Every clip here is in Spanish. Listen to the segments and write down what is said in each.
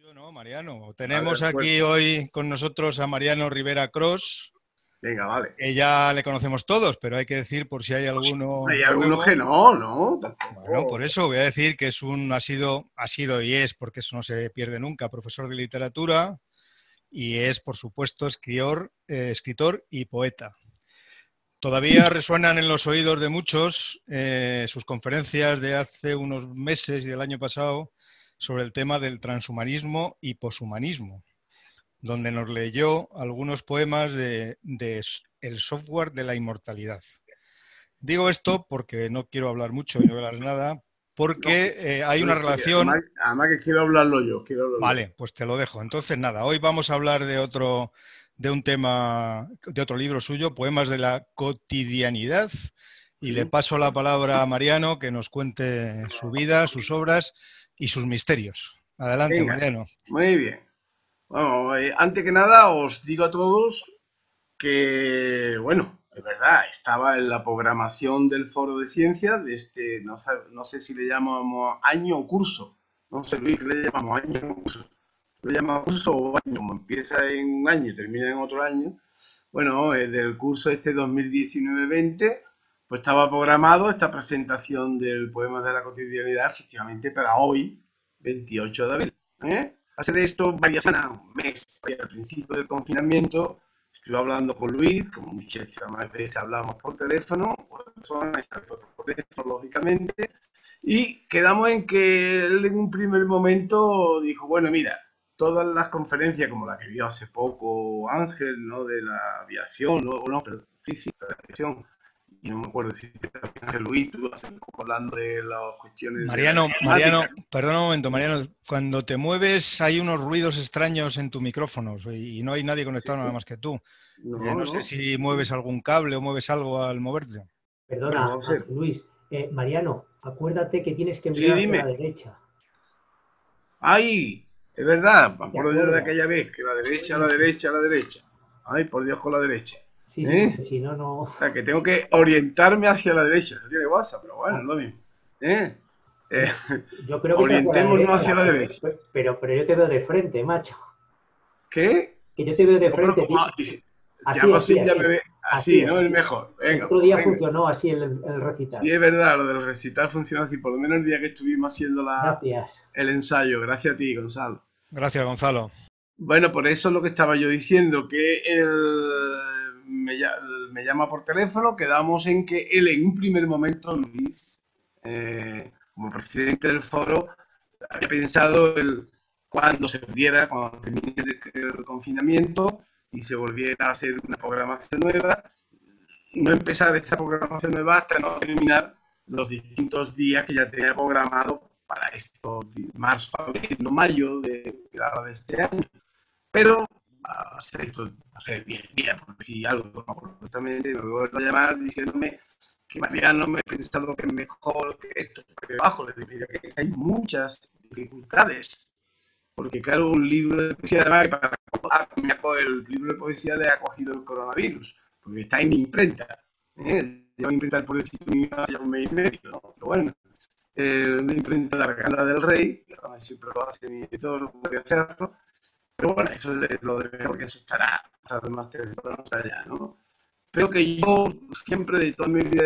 Yo no, Mariano. A Tenemos ver, pues, aquí hoy con nosotros a Mariano Rivera Cros, venga, vale. que ya le conocemos todos, pero hay que decir por si hay alguno Hay algunos que nuevo. no, Bueno, por tampoco. eso voy a decir que ha sido y es, porque eso no se pierde nunca, profesor de literatura y es, por supuesto, escritor y poeta. Todavía resuenan en los oídos de muchos sus conferencias de hace unos meses y del año pasado sobre el tema del transhumanismo y poshumanismo, donde nos leyó algunos poemas de El software de la inmortalidad. Digo esto porque no quiero hablar mucho y no hablar nada, No, porque hay una relación. además que quiero hablarlo yo, quiero hablarlo yo. Vale, pues te lo dejo. Entonces, nada, hoy vamos a hablar de un tema, de otro libro suyo, Poemas de la cotidianidad, y le Sí, paso la palabra a Mariano que nos cuente su vida, sus obras y sus misterios. Adelante, venga, Mariano. muy bien. Bueno, antes que nada os digo a todos que, bueno, es verdad, estaba en la programación del Foro de Ciencias de este, no sé si le llamamos año o curso. No sé, Luis, ¿qué le llamamos año o curso? ¿Lo llamamos curso o año? Como empieza en un año y termina en otro año. Bueno, del curso este 2019-20, pues estaba programado esta presentación del poema de la cotidianidad, efectivamente, para hoy, 28 de abril. Hace de esto varias semanas, un mes, al principio del confinamiento, estuve hablando con Luis, como muchísimas veces hablamos por teléfono, por teléfono, lógicamente, y quedamos en que él en un primer momento dijo, bueno, mira, todas las conferencias, como la que vio hace poco Ángel, ¿no? De la aviación, no, pero sí, de la aviación, y no me acuerdo si Ángel Luis, tú hace poco hablando de las cuestiones de la Mariano, informática. perdona un momento, Mariano. Cuando te mueves hay unos ruidos extraños en tu micrófono y no hay nadie Sí, conectado nada más que tú. no, No sé no, si mueves algún cable o mueves algo al moverte. bueno, Perdona, vamos a ver. Luis. Mariano, acuérdate que tienes que Sí, mirar hacia la dime. derecha. ¡Ay! Es verdad, me ¿Te acuerdo yo de acuerdas? aquella vez, que la derecha, la Sí, sí. derecha, la derecha. Ay, por Dios, con la derecha. Sí, sí, ¿Eh? porque si no, no. O sea, que tengo que orientarme hacia la derecha. Eso tiene WhatsApp, pero bueno, es Ah, lo mismo. ¿Eh? Eh, yo creo que es hacia la Orientémonos hacia derecha, la derecha. pero yo te veo de frente, macho. ¿Qué? Que yo te veo de No, pero frente. como, y si Así, hago así, así, ya me así. ve así, Así, ¿no? Es así. mejor. El Venga, otro pues día venga. funcionó así el Sí, recital. es verdad, lo del recital funciona así. Por lo menos el día que estuvimos haciendo Gracias. el ensayo. Gracias a ti, Gonzalo. Gracias, Gonzalo. Bueno, por eso es lo que estaba yo diciendo, que me llama por teléfono, quedamos en que él en un primer momento, Luis, como presidente del foro, había pensado cuando se pudiera, cuando termine el confinamiento y se volviera a hacer una programación nueva, no empezar esta programación nueva hasta no terminar los distintos días que ya tenía programado para esto, marzo, abril, no mayo de este año. Pero hace esto, hace 10 días, por decir algo, justamente me vuelvo a llamar diciéndome que Mariano me he pensado que es mejor que esto, porque abajo le diría que hay muchas dificultades, porque claro, un libro de poesía, además, el libro de poesía le ha cogido el coronavirus, porque está en imprenta, lleva imprenta el pobrecito mío hace un mes y medio, ¿no? Pero bueno, una imprenta de la Arcana del Rey, que siempre lo hace mi editor, no puede hacerlo, pero bueno, eso es lo de mejor, que eso estará más temprano allá, ¿no? Pero que yo siempre, de toda mi vida,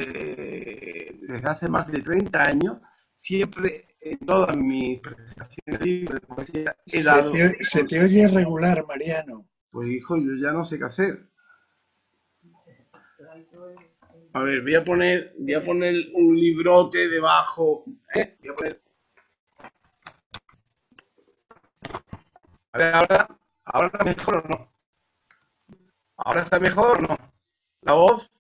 desde hace más de 30 años, siempre en todas mis presentaciones de poesía he dado, Se te oye regular, Mariano. pues hijo, yo ya no sé qué hacer. A ver, voy a poner un librote debajo, voy a poner, a ver, ahora está mejor o no, ahora está mejor o no, la voz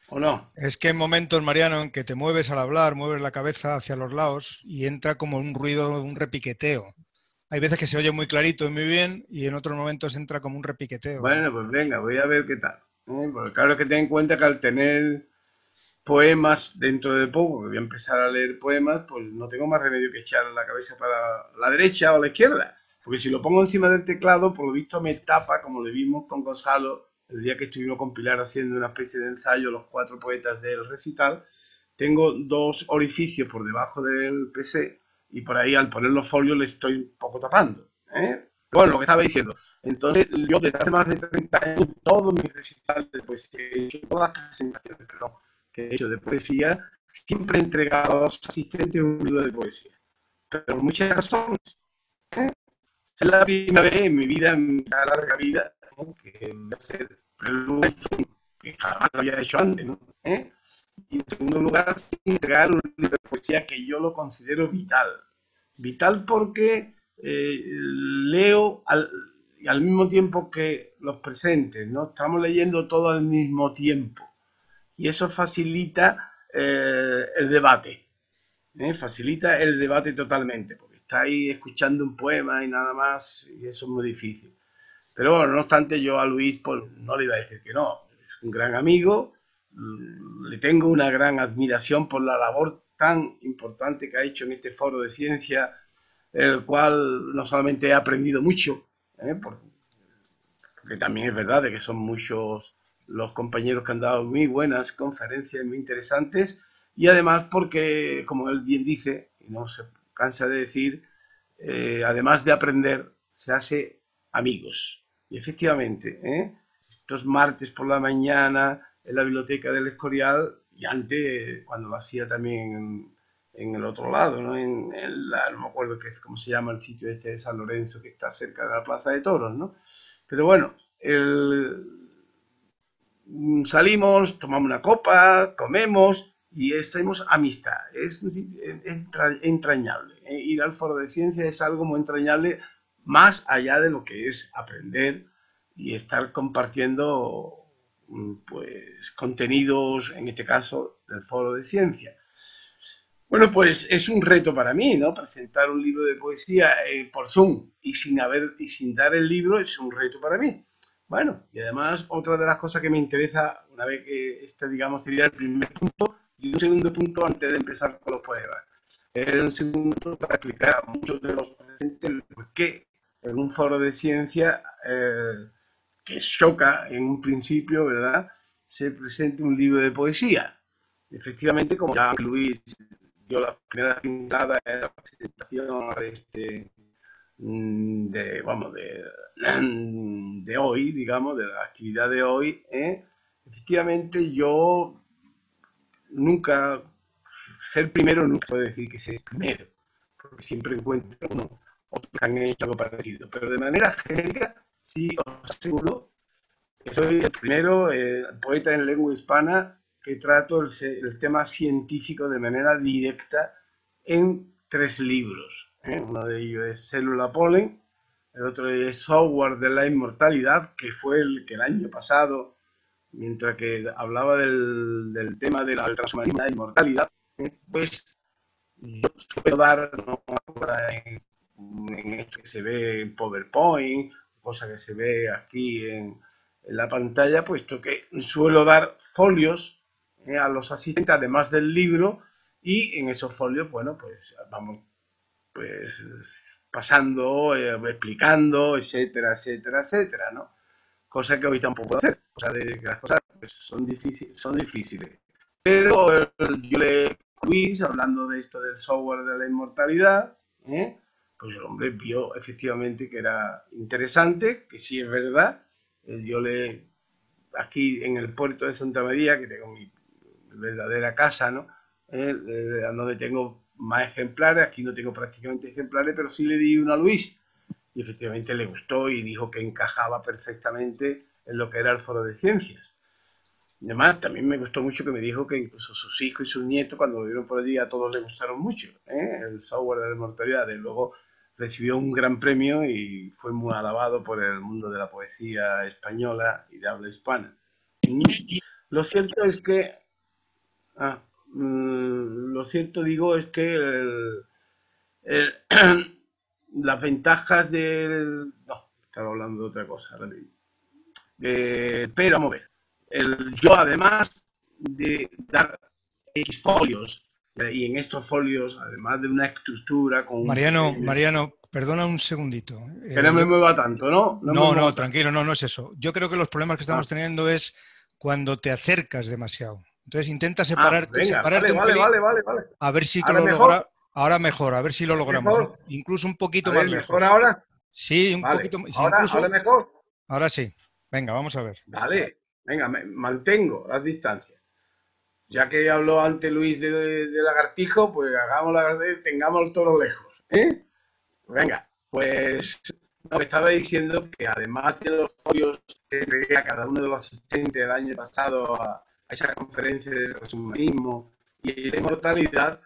o no. Es que en momentos, Mariano, en que te mueves al hablar, mueves la cabeza hacia los lados y entra como un ruido, un repiqueteo. Hay veces que se oye muy clarito y muy bien y en otros momentos entra como un repiqueteo. Bueno, pues venga, voy a ver qué tal. Porque claro que ten en cuenta que al tener poemas dentro de poco, que voy a empezar a leer poemas, pues no tengo más remedio que echar la cabeza para la derecha o la izquierda. Porque si lo pongo encima del teclado, por lo visto me tapa, como le vimos con Gonzalo el día que estuvimos con Pilar haciendo una especie de ensayo, los 4 poetas del recital. Tengo 2 orificios por debajo del PC y por ahí al poner los folios le estoy un poco tapando. Bueno, lo que estaba diciendo. Entonces, yo desde hace más de 30 años, todos mis recitales de poesía, he hecho todas las presentaciones, perdón, que he hecho de poesía, siempre he entregado a los asistentes un libro de poesía. Pero por muchas razones. Es la primera vez en mi vida, en mi larga vida, que voy a hacer que jamás lo había hecho antes, ¿no? Y en segundo lugar, entregar un libro de poesía que yo lo considero vital. Vital porque leo al mismo tiempo que los presentes, ¿no? Estamos leyendo todo al mismo tiempo. Y eso facilita el debate. Facilita el debate totalmente, porque estáis escuchando un poema y nada más, y eso es muy difícil. Pero bueno, no obstante, yo a Luis pues, no le iba a decir que no. Es un gran amigo, le tengo una gran admiración por la labor tan importante que ha hecho en este foro de ciencia, el cual no solamente he aprendido mucho, porque también es verdad de que son muchos los compañeros que han dado muy buenas conferencias, muy interesantes, y además porque, como él bien dice, y no se cansa de decir, además de aprender, se hace amigos. Y efectivamente, estos martes por la mañana en la biblioteca del Escorial, y antes cuando lo hacía también en el otro lado, ¿no? No me acuerdo qué es, cómo se llama el sitio este de San Lorenzo, que está cerca de la Plaza de Toros, ¿no? Pero bueno, salimos, tomamos una copa, comemos y hacemos amistad. Es entrañable. Ir al foro de ciencia es algo muy entrañable, más allá de lo que es aprender y estar compartiendo pues contenidos, en este caso, del foro de ciencia. Bueno, pues es un reto para mí, ¿no? Presentar un libro de poesía por Zoom y sin dar el libro es un reto para mí. Bueno, y además otra de las cosas que me interesa, una vez que digamos, sería el primer punto, y un segundo punto antes de empezar con los poemas. El segundo punto para explicar a muchos de los presentes por qué en un foro de ciencia que choca en un principio, ¿verdad?, se presente un libro de poesía. Efectivamente, como ya Luis dio la primera pincelada en la presentación de hoy, digamos, de la actividad de hoy, efectivamente yo nunca, ser primero nunca puedo decir que ser primero, porque siempre encuentro otros que han hecho algo parecido, pero de manera genérica sí os aseguro que soy el primero poeta en lengua hispana que trato el tema científico de manera directa en 3 libros. Uno de ellos es Célula Polen, el otro es Software de la Inmortalidad, que fue el que el año pasado, mientras que hablaba del tema de la transhumanismo y la inmortalidad, pues yo puedo dar en esto que se ve en PowerPoint, cosa que se ve aquí en la pantalla, puesto que suelo dar folios a los asistentes, además del libro, y en esos folios, bueno, pues vamos pues pasando, explicando, etcétera, etcétera, etcétera, ¿no? Cosa que hoy tampoco puedo hacer, o sea, de que las cosas pues, son difíciles. Pero yo le Luis, hablando de esto del software de la inmortalidad, pues el hombre vio efectivamente que era interesante, que sí es verdad. Yo aquí en el puerto de Santa María, que tengo mi verdadera casa, ¿no? Donde tengo más ejemplares, aquí no tengo prácticamente ejemplares, pero sí le di uno a Luis y efectivamente le gustó y dijo que encajaba perfectamente en lo que era el foro de ciencias. Además, también me gustó mucho que me dijo que incluso sus hijos y sus nietos, cuando lo vieron por allí, a todos les gustaron mucho, el software de la inmortalidad. Y luego recibió un gran premio y fue muy alabado por el mundo de la poesía española y de habla hispana. Lo cierto es que es que las ventajas del... No, estaba hablando de otra cosa. Pero vamos a ver. Yo, además de dar X folios, y en estos folios, además de una estructura con... Mariano, perdona un segundito. Que no me mueva tanto, ¿no? No, tranquilo, no es eso. Yo creo que los problemas que estamos teniendo es cuando te acercas demasiado. Entonces intenta separarte. Vale. A ver si ¿Ahora lo mejor? Ahora mejor, a ver si lo logramos. ¿Mejor? Incluso un poquito A más ver, lejos. ¿mejor ahora? Sí, un Vale. poquito. Sí, ¿Ahora, incluso, ahora mejor? ahora sí. Venga, vamos a ver. Vale. Venga, mantengo las distancias. Ya que habló antes Luis de lagartijo, pues hagamos lagartijo, tengamos el toro lejos. ¿Eh? Venga, pues no, estaba diciendo que además de los folios que entregué a cada uno de los asistentes el año pasado a esa conferencia de transhumanismo y de inmortalidad,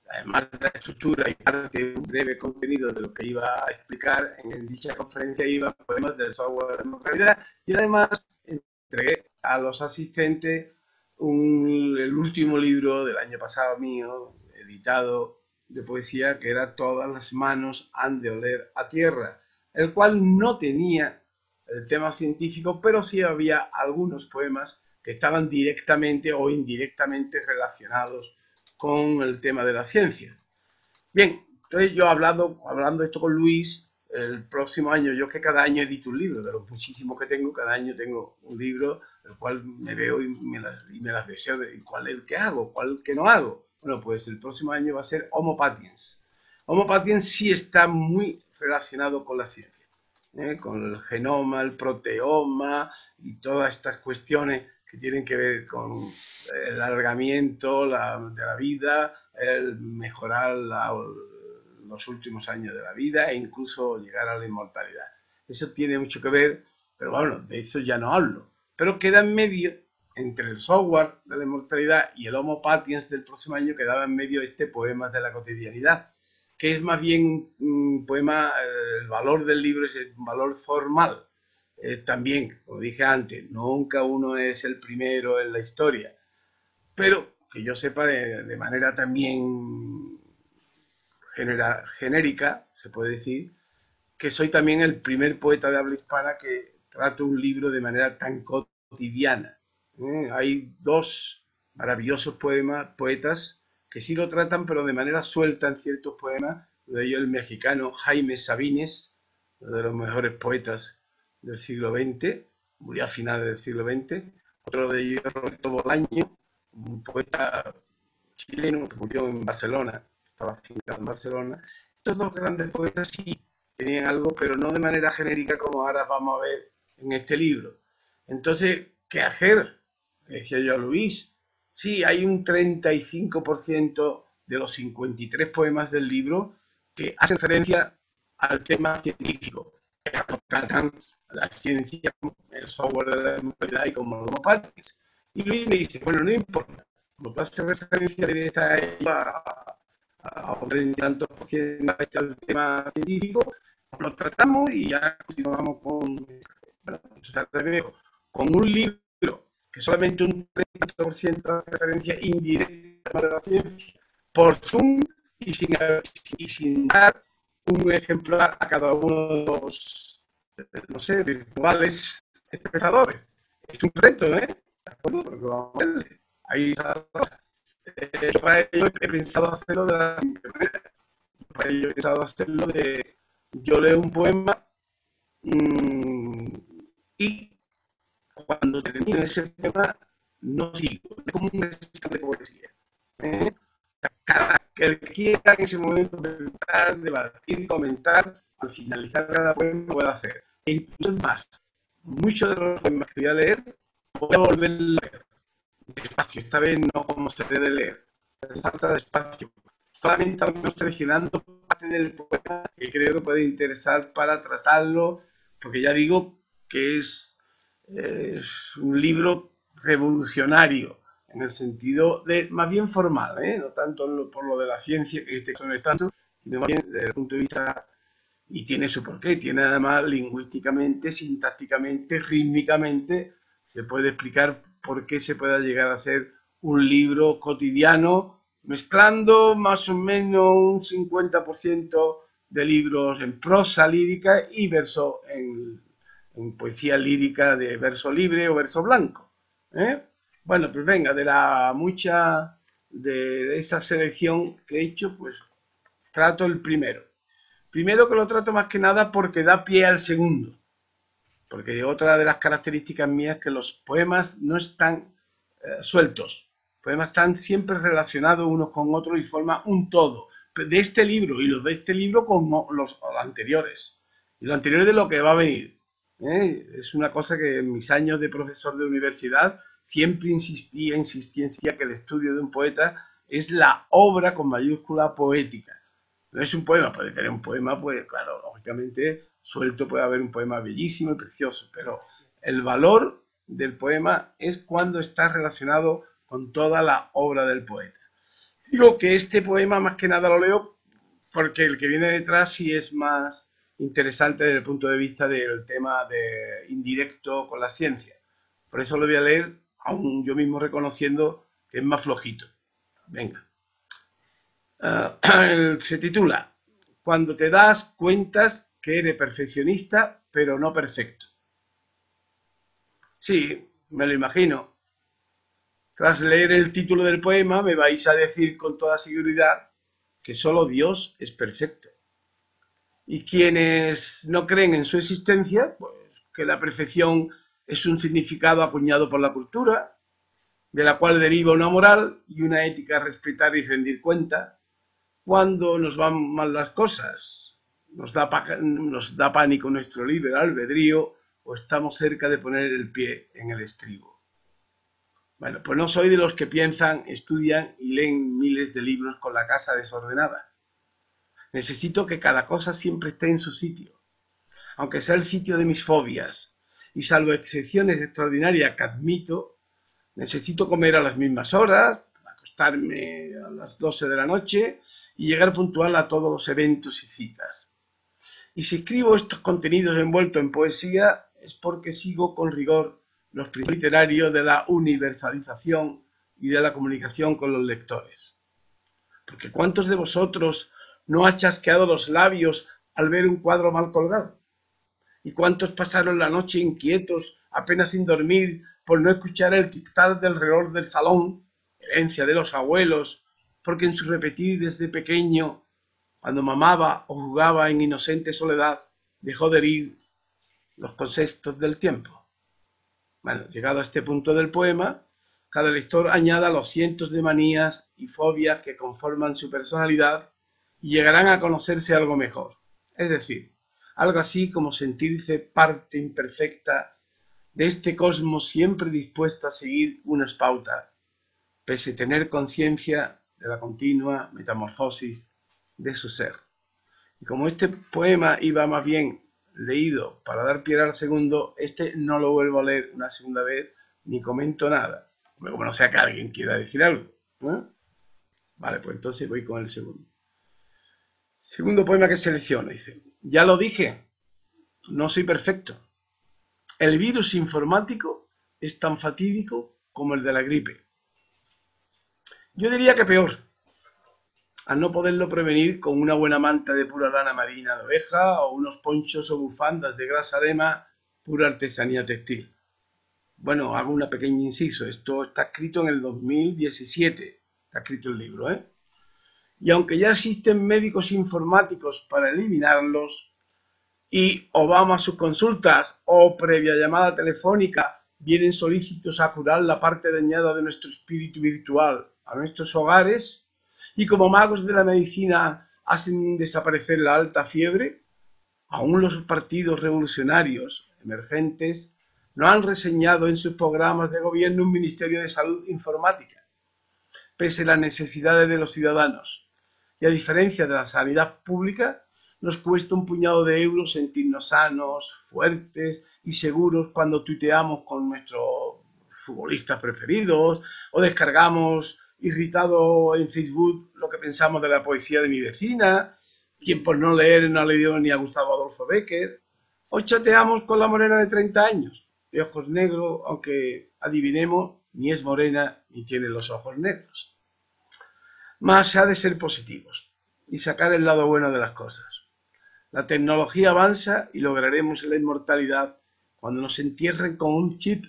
además de la estructura y parte de un breve contenido de lo que iba a explicar, en dicha conferencia iba poemas del software de inmortalidad y además entregué a los asistentes el último libro del año pasado mío, editado de poesía, que era Todas las manos han de oler a tierra, el cual no tenía el tema científico, pero sí había algunos poemas que estaban directamente o indirectamente relacionados con el tema de la ciencia. Bien, entonces yo hablando esto con Luis, el próximo año, yo que cada año edito un libro, de los muchísimos que tengo, cada año tengo un libro, el cual me veo y me las deseo, de cuál es el que hago, cuál es el que no hago. Bueno, pues el próximo año va a ser Homo Patiens. Homo Patiens sí está muy relacionado con la ciencia, con el genoma, el proteoma y todas estas cuestiones que tienen que ver con el alargamiento de la vida, el mejorar los últimos años de la vida e incluso llegar a la inmortalidad. Eso tiene mucho que ver, pero bueno, de eso ya no hablo. Pero queda en medio, entre el software de la inmortalidad y el Homo Patiens del próximo año, quedaba en medio este Poemas de la cotidianidad, que es más bien un poema, el valor del libro es un valor formal. También, como dije antes, nunca uno es el primero en la historia, pero que yo sepa de manera también genérica, se puede decir, que soy también el primer poeta de habla hispana que trato un libro de manera tan cotidiana. Hay dos maravillosos poetas que sí lo tratan, pero de manera suelta en ciertos poemas. Uno de ellos el mexicano Jaime Sabines, uno de los mejores poetas del siglo XX, murió a finales del siglo XX. Otro de ellos Roberto Bolaño, un poeta chileno que murió en Barcelona, estaba afincado en Barcelona. Estos dos grandes poetas sí tenían algo, pero no de manera genérica como ahora vamos a ver en este libro. Entonces, ¿qué hacer? Decía yo a Luis. Sí, hay un 35% de los 53 poemas del libro que hacen referencia al tema científico, que tratan la ciencia, el software de la inmortalidad y como los partes. Y Luis me dice, bueno, no importa, como tú haces referencia directa a un 30 y tantos por ciento al tema científico, lo tratamos y ya continuamos con un libro que solamente un 30% hace referencia indirecta a la ciencia por Zoom y sin dar un ejemplar a cada uno de los, no sé, virtuales espectadores. Es un reto, ¿eh? ¿De acuerdo? Porque vamos a verle. Ahí está la cosa. Para ello he pensado hacerlo de la siguiente manera. Para ello he pensado hacerlo de... Yo leo un poema y cuando termino ese poema no sigo. Es como un ejercicio de poesía. Cada que quiera en ese momento pensar, debatir, comentar, al finalizar cada poema puede hacer. E incluso es más, muchos de los poemas que voy a leer voy a volver a leer despacio. Esta vez no como se debe leer. Falta de espacio. Solamente algunos seleccionando parte del poema que creo que puede interesar para tratarlo, porque ya digo que es un libro revolucionario en el sentido de más bien formal, no tanto por lo de la ciencia, que este no es tanto, sino más bien desde el punto de vista, y tiene su porqué, tiene además lingüísticamente, sintácticamente, rítmicamente, se puede explicar por qué se pueda llegar a ser un libro cotidiano, mezclando más o menos un 50% de libros en prosa lírica y verso en poesía lírica de verso libre o verso blanco. Bueno, pues venga, de la mucha de esta selección que he hecho, pues trato el primero. Primero que lo trato más que nada porque da pie al segundo. Porque otra de las características mías es que los poemas no están sueltos. poemas están siempre relacionados unos con otros y forman un todo. De este libro y los de este libro con los anteriores. Y los anteriores de lo que va a venir. Es una cosa que en mis años de profesor de universidad siempre insistía en que el estudio de un poeta es la obra con mayúscula poética. No es un poema, puede tener un poema, pues claro, lógicamente suelto puede haber un poema bellísimo y precioso, pero el valor del poema es cuando está relacionado con toda la obra del poeta. Digo que este poema más que nada lo leo porque el que viene detrás sí es más interesante desde el punto de vista del tema de indirecto con la ciencia. Por eso lo voy a leer, aún yo mismo reconociendo que es más flojito. Venga. Se titula Cuando te das cuenta que eres perfeccionista, pero no perfecto. Sí, me lo imagino. Tras leer el título del poema, me vais a decir con toda seguridad que solo Dios es perfecto. Y quienes no creen en su existencia, pues que la perfección es un significado acuñado por la cultura, de la cual deriva una moral y una ética a respetar y rendir cuenta. Cuando nos van mal las cosas, nos da pánico nuestro libre albedrío o estamos cerca de poner el pie en el estribo. Bueno, pues no soy de los que piensan, estudian y leen miles de libros con la casa desordenada. Necesito que cada cosa siempre esté en su sitio, aunque sea el sitio de mis fobias, y salvo excepciones extraordinarias que admito, necesito comer a las mismas horas, acostarme a las 12 de la noche y llegar puntual a todos los eventos y citas. Y si escribo estos contenidos envueltos en poesía es porque sigo con rigor los principios literarios de la universalización y de la comunicación con los lectores. Porque ¿cuántos de vosotros no ha chasqueado los labios al ver un cuadro mal colgado? ¿Y cuántos pasaron la noche inquietos, apenas sin dormir, por no escuchar el tic-tac del reloj del salón, herencia de los abuelos, porque en su repetir desde pequeño, cuando mamaba o jugaba en inocente soledad, dejó de herir los conceptos del tiempo? Bueno, llegado a este punto del poema, cada lector añada los cientos de manías y fobias que conforman su personalidad y llegarán a conocerse algo mejor. Es decir, algo así como sentirse parte imperfecta de este cosmos siempre dispuesto a seguir unas pautas, pese a tener conciencia de la continua metamorfosis de su ser. Y como este poema iba más bien leído para dar pie al segundo, este no lo vuelvo a leer una segunda vez ni comento nada, como no sea que alguien quiera decir algo, ¿no? Vale, pues entonces voy con el segundo. Segundo poema que selecciona, dice: ya lo dije, no soy perfecto. El virus informático es tan fatídico como el de la gripe. Yo diría que peor, al no poderlo prevenir con una buena manta de pura lana marina de oveja o unos ponchos o bufandas de grasa lema, pura artesanía textil. Bueno, hago una pequeña inciso, esto está escrito en el 2017, está escrito el libro, ¿eh? Y aunque ya existen médicos informáticos para eliminarlos, y Obama a sus consultas o previa llamada telefónica vienen solícitos a curar la parte dañada de nuestro espíritu virtual a nuestros hogares, y como magos de la medicina hacen desaparecer la alta fiebre, aún los partidos revolucionarios emergentes no han reseñado en sus programas de gobierno un Ministerio de Salud informática, pese a las necesidades de los ciudadanos. Y a diferencia de la sanidad pública, nos cuesta un puñado de euros sentirnos sanos, fuertes y seguros cuando tuiteamos con nuestros futbolistas preferidos o descargamos irritado en Facebook lo que pensamos de la poesía de mi vecina, quien por no leer no ha leído ni a Gustavo Adolfo Bécquer, o chateamos con la morena de 30 años, de ojos negros, aunque adivinemos, ni es morena ni tiene los ojos negros. Más ha de ser positivos y sacar el lado bueno de las cosas. La tecnología avanza y lograremos la inmortalidad cuando nos entierren con un chip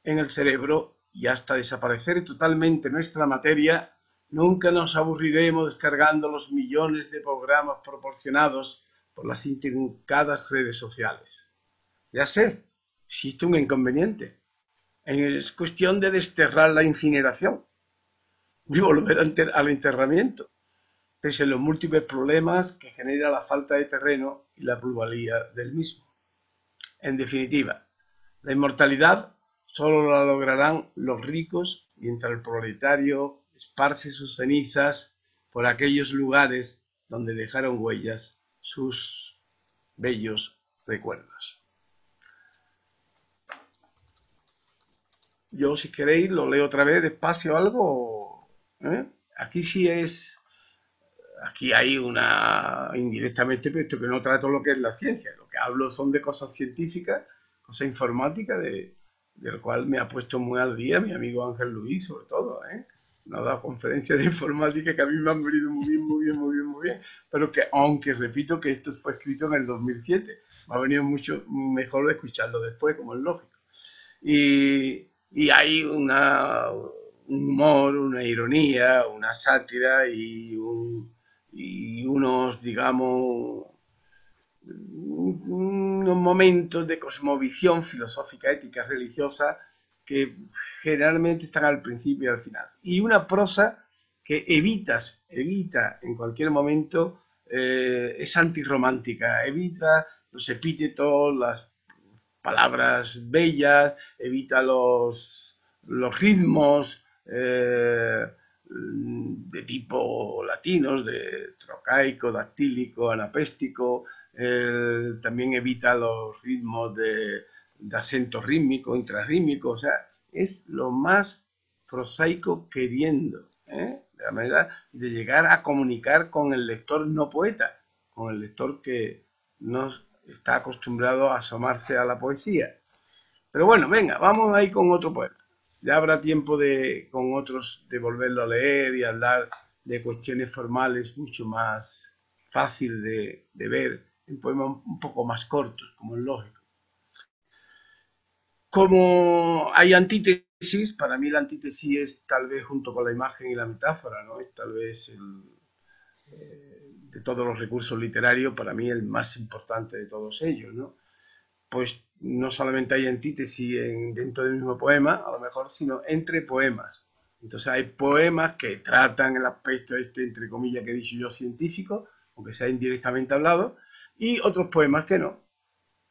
en el cerebro y hasta desaparecer totalmente nuestra materia, nunca nos aburriremos descargando los millones de programas proporcionados por las intrincadas redes sociales. Ya sé, existe un inconveniente. Es cuestión de desterrar la incineración. y volver al enterramiento, pese a los múltiples problemas que genera la falta de terreno y la plusvalía del mismo. En definitiva, la inmortalidad solo la lograrán los ricos mientras el proletario esparce sus cenizas por aquellos lugares donde dejaron huellas sus bellos recuerdos. Yo, si queréis, lo leo otra vez despacio algo. Aquí sí es... Aquí hay una... indirectamente, puesto que no trato lo que es la ciencia. Lo que hablo son de cosas científicas, cosas informáticas, de lo cual me ha puesto muy al día mi amigo Ángel Luis, sobre todo, nos ha dado conferencias de informática que a mí me han venido muy bien, muy bien, muy bien, muy bien, pero que, aunque repito que esto fue escrito en el 2007, me ha venido mucho mejor escucharlo después, como es lógico. Y hay un humor, una ironía, una sátira y unos, digamos, unos momentos de cosmovisión filosófica, ética, religiosa, que generalmente están al principio y al final. Y una prosa que evita en cualquier momento, es antirromántica, evita los epítetos, las palabras bellas, evita los ritmos de tipo latinos, de trocaico, dactílico, anapéstico, también evita los ritmos de acento rítmico, intrarrítmico, o sea, es lo más prosaico queriendo, de la manera de llegar a comunicar con el lector no poeta, con el lector que nos está acostumbrado a asomarse a la poesía. Pero bueno, venga, vamos ahí con otro poema. Ya habrá tiempo con otros de volverlo a leer y hablar de cuestiones formales mucho más fácil de ver en poemas un poco más cortos, como es lógico. Como hay antítesis, para mí la antítesis es tal vez junto con la imagen y la metáfora, ¿no? Es tal vez de todos los recursos literarios, para mí el más importante de todos ellos, ¿no? Pues no solamente hay antítesis dentro del mismo poema, a lo mejor, sino entre poemas. Entonces hay poemas que tratan el aspecto entre comillas, que he dicho yo, científico, aunque sea indirectamente hablado, y otros poemas que no,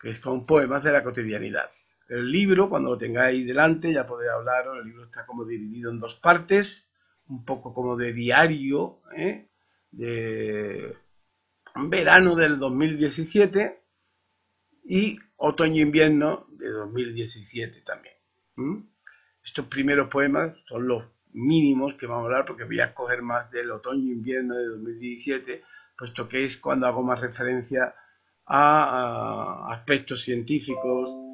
que son poemas de la cotidianidad. El libro, cuando lo tengáis delante, ya podéis hablaros, el libro está como dividido en dos partes, un poco como de diario, de verano del 2017 y otoño-invierno de 2017 también. Estos primeros poemas son los mínimos que vamos a hablar, porque voy a escoger más del otoño-invierno de 2017, puesto que es cuando hago más referencia a aspectos científicos,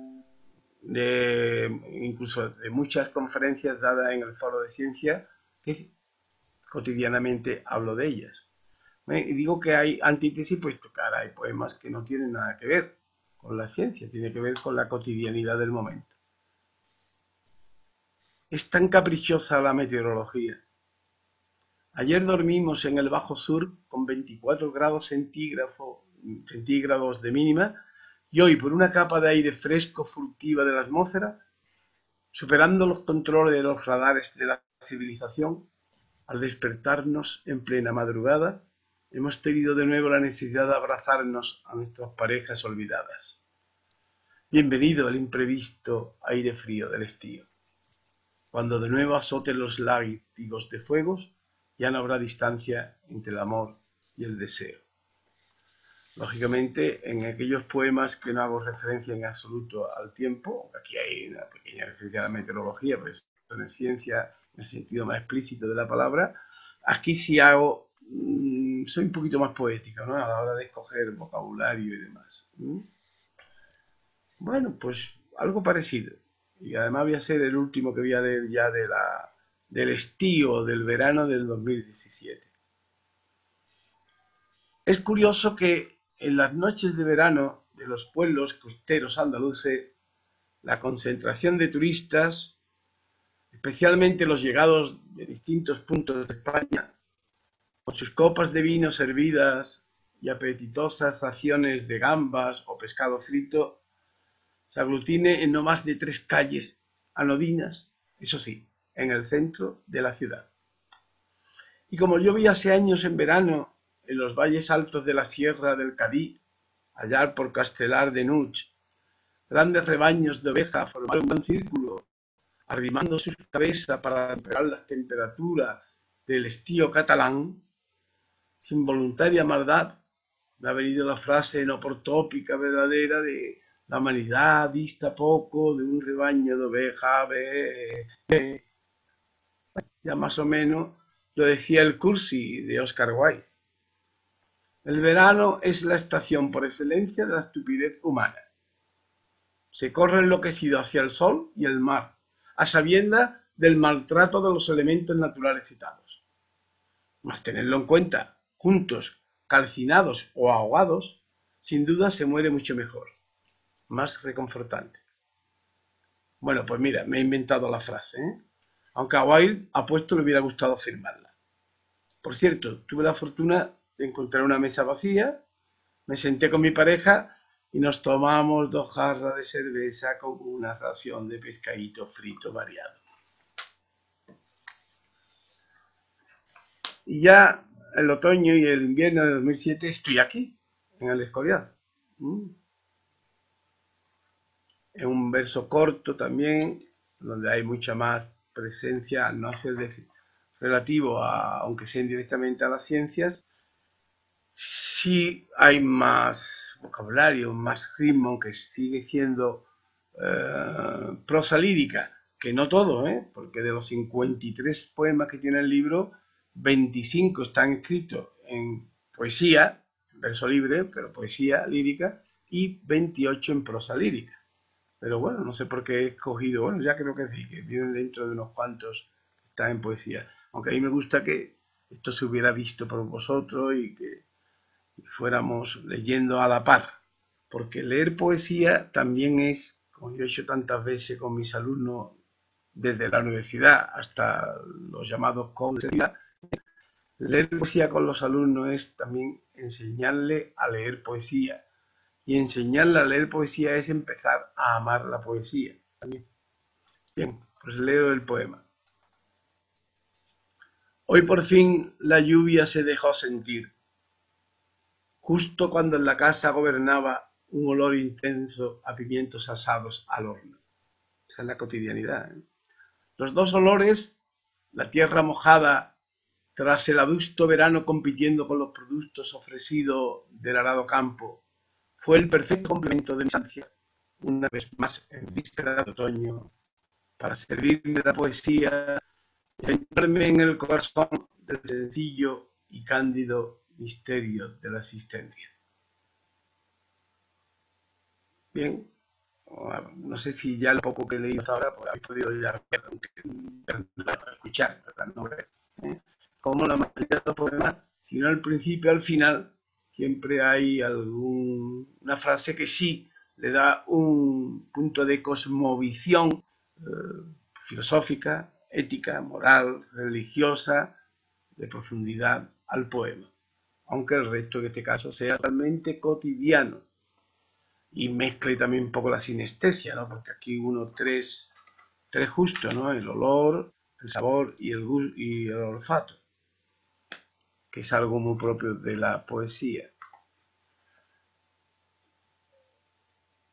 incluso de muchas conferencias dadas en el Foro de Ciencia, que cotidianamente hablo de ellas. Y digo que hay antítesis, puesto que ahora hay poemas que no tienen nada que ver con la ciencia, tiene que ver con la cotidianidad del momento. Es tan caprichosa la meteorología. Ayer dormimos en el Bajo Sur con 24 grados centígrados de mínima y hoy, por una capa de aire fresco furtiva de la atmósfera, superando los controles de los radares de la civilización, al despertarnos en plena madrugada, hemos tenido de nuevo la necesidad de abrazarnos a nuestras parejas olvidadas. Bienvenido al imprevisto aire frío del estío. Cuando de nuevo azoten los látigos de fuegos, ya no habrá distancia entre el amor y el deseo. Lógicamente, en aquellos poemas que no hago referencia en absoluto al tiempo, aquí hay una pequeña referencia a la meteorología, pues eso no es ciencia en el sentido más explícito de la palabra, aquí sí hago, soy un poquito más poético, ¿no? A la hora de escoger vocabulario y demás. Bueno, pues algo parecido. Y además voy a ser el último que voy a leer ya del estío, del verano del 2017. Es curioso que en las noches de verano de los pueblos costeros andaluces, la concentración de turistas, especialmente los llegados de distintos puntos de España, con sus copas de vino servidas y apetitosas raciones de gambas o pescado frito, se aglutine en no más de 3 calles anodinas, eso sí, en el centro de la ciudad. Y como yo vi hace años en verano en los valles altos de la sierra del Cadí, allá por Castelar de Nuch, grandes rebaños de ovejas formar un gran círculo, arrimando sus cabezas para temperar las temperaturas del estío catalán, sin voluntaria maldad, me ha venido la frase no por tópica verdadera de la humanidad vista poco de un rebaño de ovejas. Ya más o menos lo decía el Cursi de Oscar Wilde. El verano es la estación por excelencia de la estupidez humana. Se corre enloquecido hacia el sol y el mar, a sabiendas del maltrato de los elementos naturales citados. Mas tenedlo en cuenta, juntos, calcinados o ahogados, sin duda se muere mucho mejor, más reconfortante. Bueno, pues mira, me he inventado la frase, aunque a Wilde apuesto le hubiera gustado firmarla. Por cierto, tuve la fortuna de encontrar una mesa vacía, me senté con mi pareja y nos tomamos 2 jarras de cerveza con una ración de pescadito frito variado. Y ya el otoño y el invierno de 2007 estoy aquí, en el Escorial. Es un verso corto también, donde hay mucha más presencia, al no ser relativo a, aunque sea indirectamente a las ciencias, sí hay más vocabulario, más ritmo, aunque sigue siendo prosa lírica, que no todo, porque de los 53 poemas que tiene el libro, 25 están escritos en poesía, en verso libre, pero poesía lírica, y 28 en prosa lírica. Pero bueno, no sé por qué he escogido, bueno, ya creo que sí, que vienen dentro de unos cuantos que están en poesía. Aunque a mí me gusta que esto se hubiera visto por vosotros y que fuéramos leyendo a la par, porque leer poesía también es, como yo he hecho tantas veces con mis alumnos, desde la universidad hasta los llamados coaches, leer poesía con los alumnos es también enseñarle a leer poesía. Y enseñarle a leer poesía es empezar a amar la poesía también. Bien, pues leo el poema. Hoy por fin la lluvia se dejó sentir, justo cuando en la casa gobernaba un olor intenso a pimientos asados al horno. Esa es la cotidianidad. Los dos olores, la tierra mojada tras el adusto verano compitiendo con los productos ofrecidos del arado campo, fue el perfecto complemento de mi ansia, una vez más en víspera de otoño, para servirme de la poesía y entrarme en el corazón del sencillo y cándido misterio de la existencia. Bien, no sé si ya lo poco que he leído hasta ahora pues habéis podido ya escuchar, no ver, como la mayoría de los poemas, si no al principio, al final, siempre hay una frase que sí le da un punto de cosmovisión filosófica, ética, moral, religiosa, de profundidad al poema, aunque el resto en este caso sea realmente cotidiano y mezcle también un poco la sinestesia, ¿no? Porque aquí tres justos, ¿no? El olor, el sabor y el olfato, que es algo muy propio de la poesía.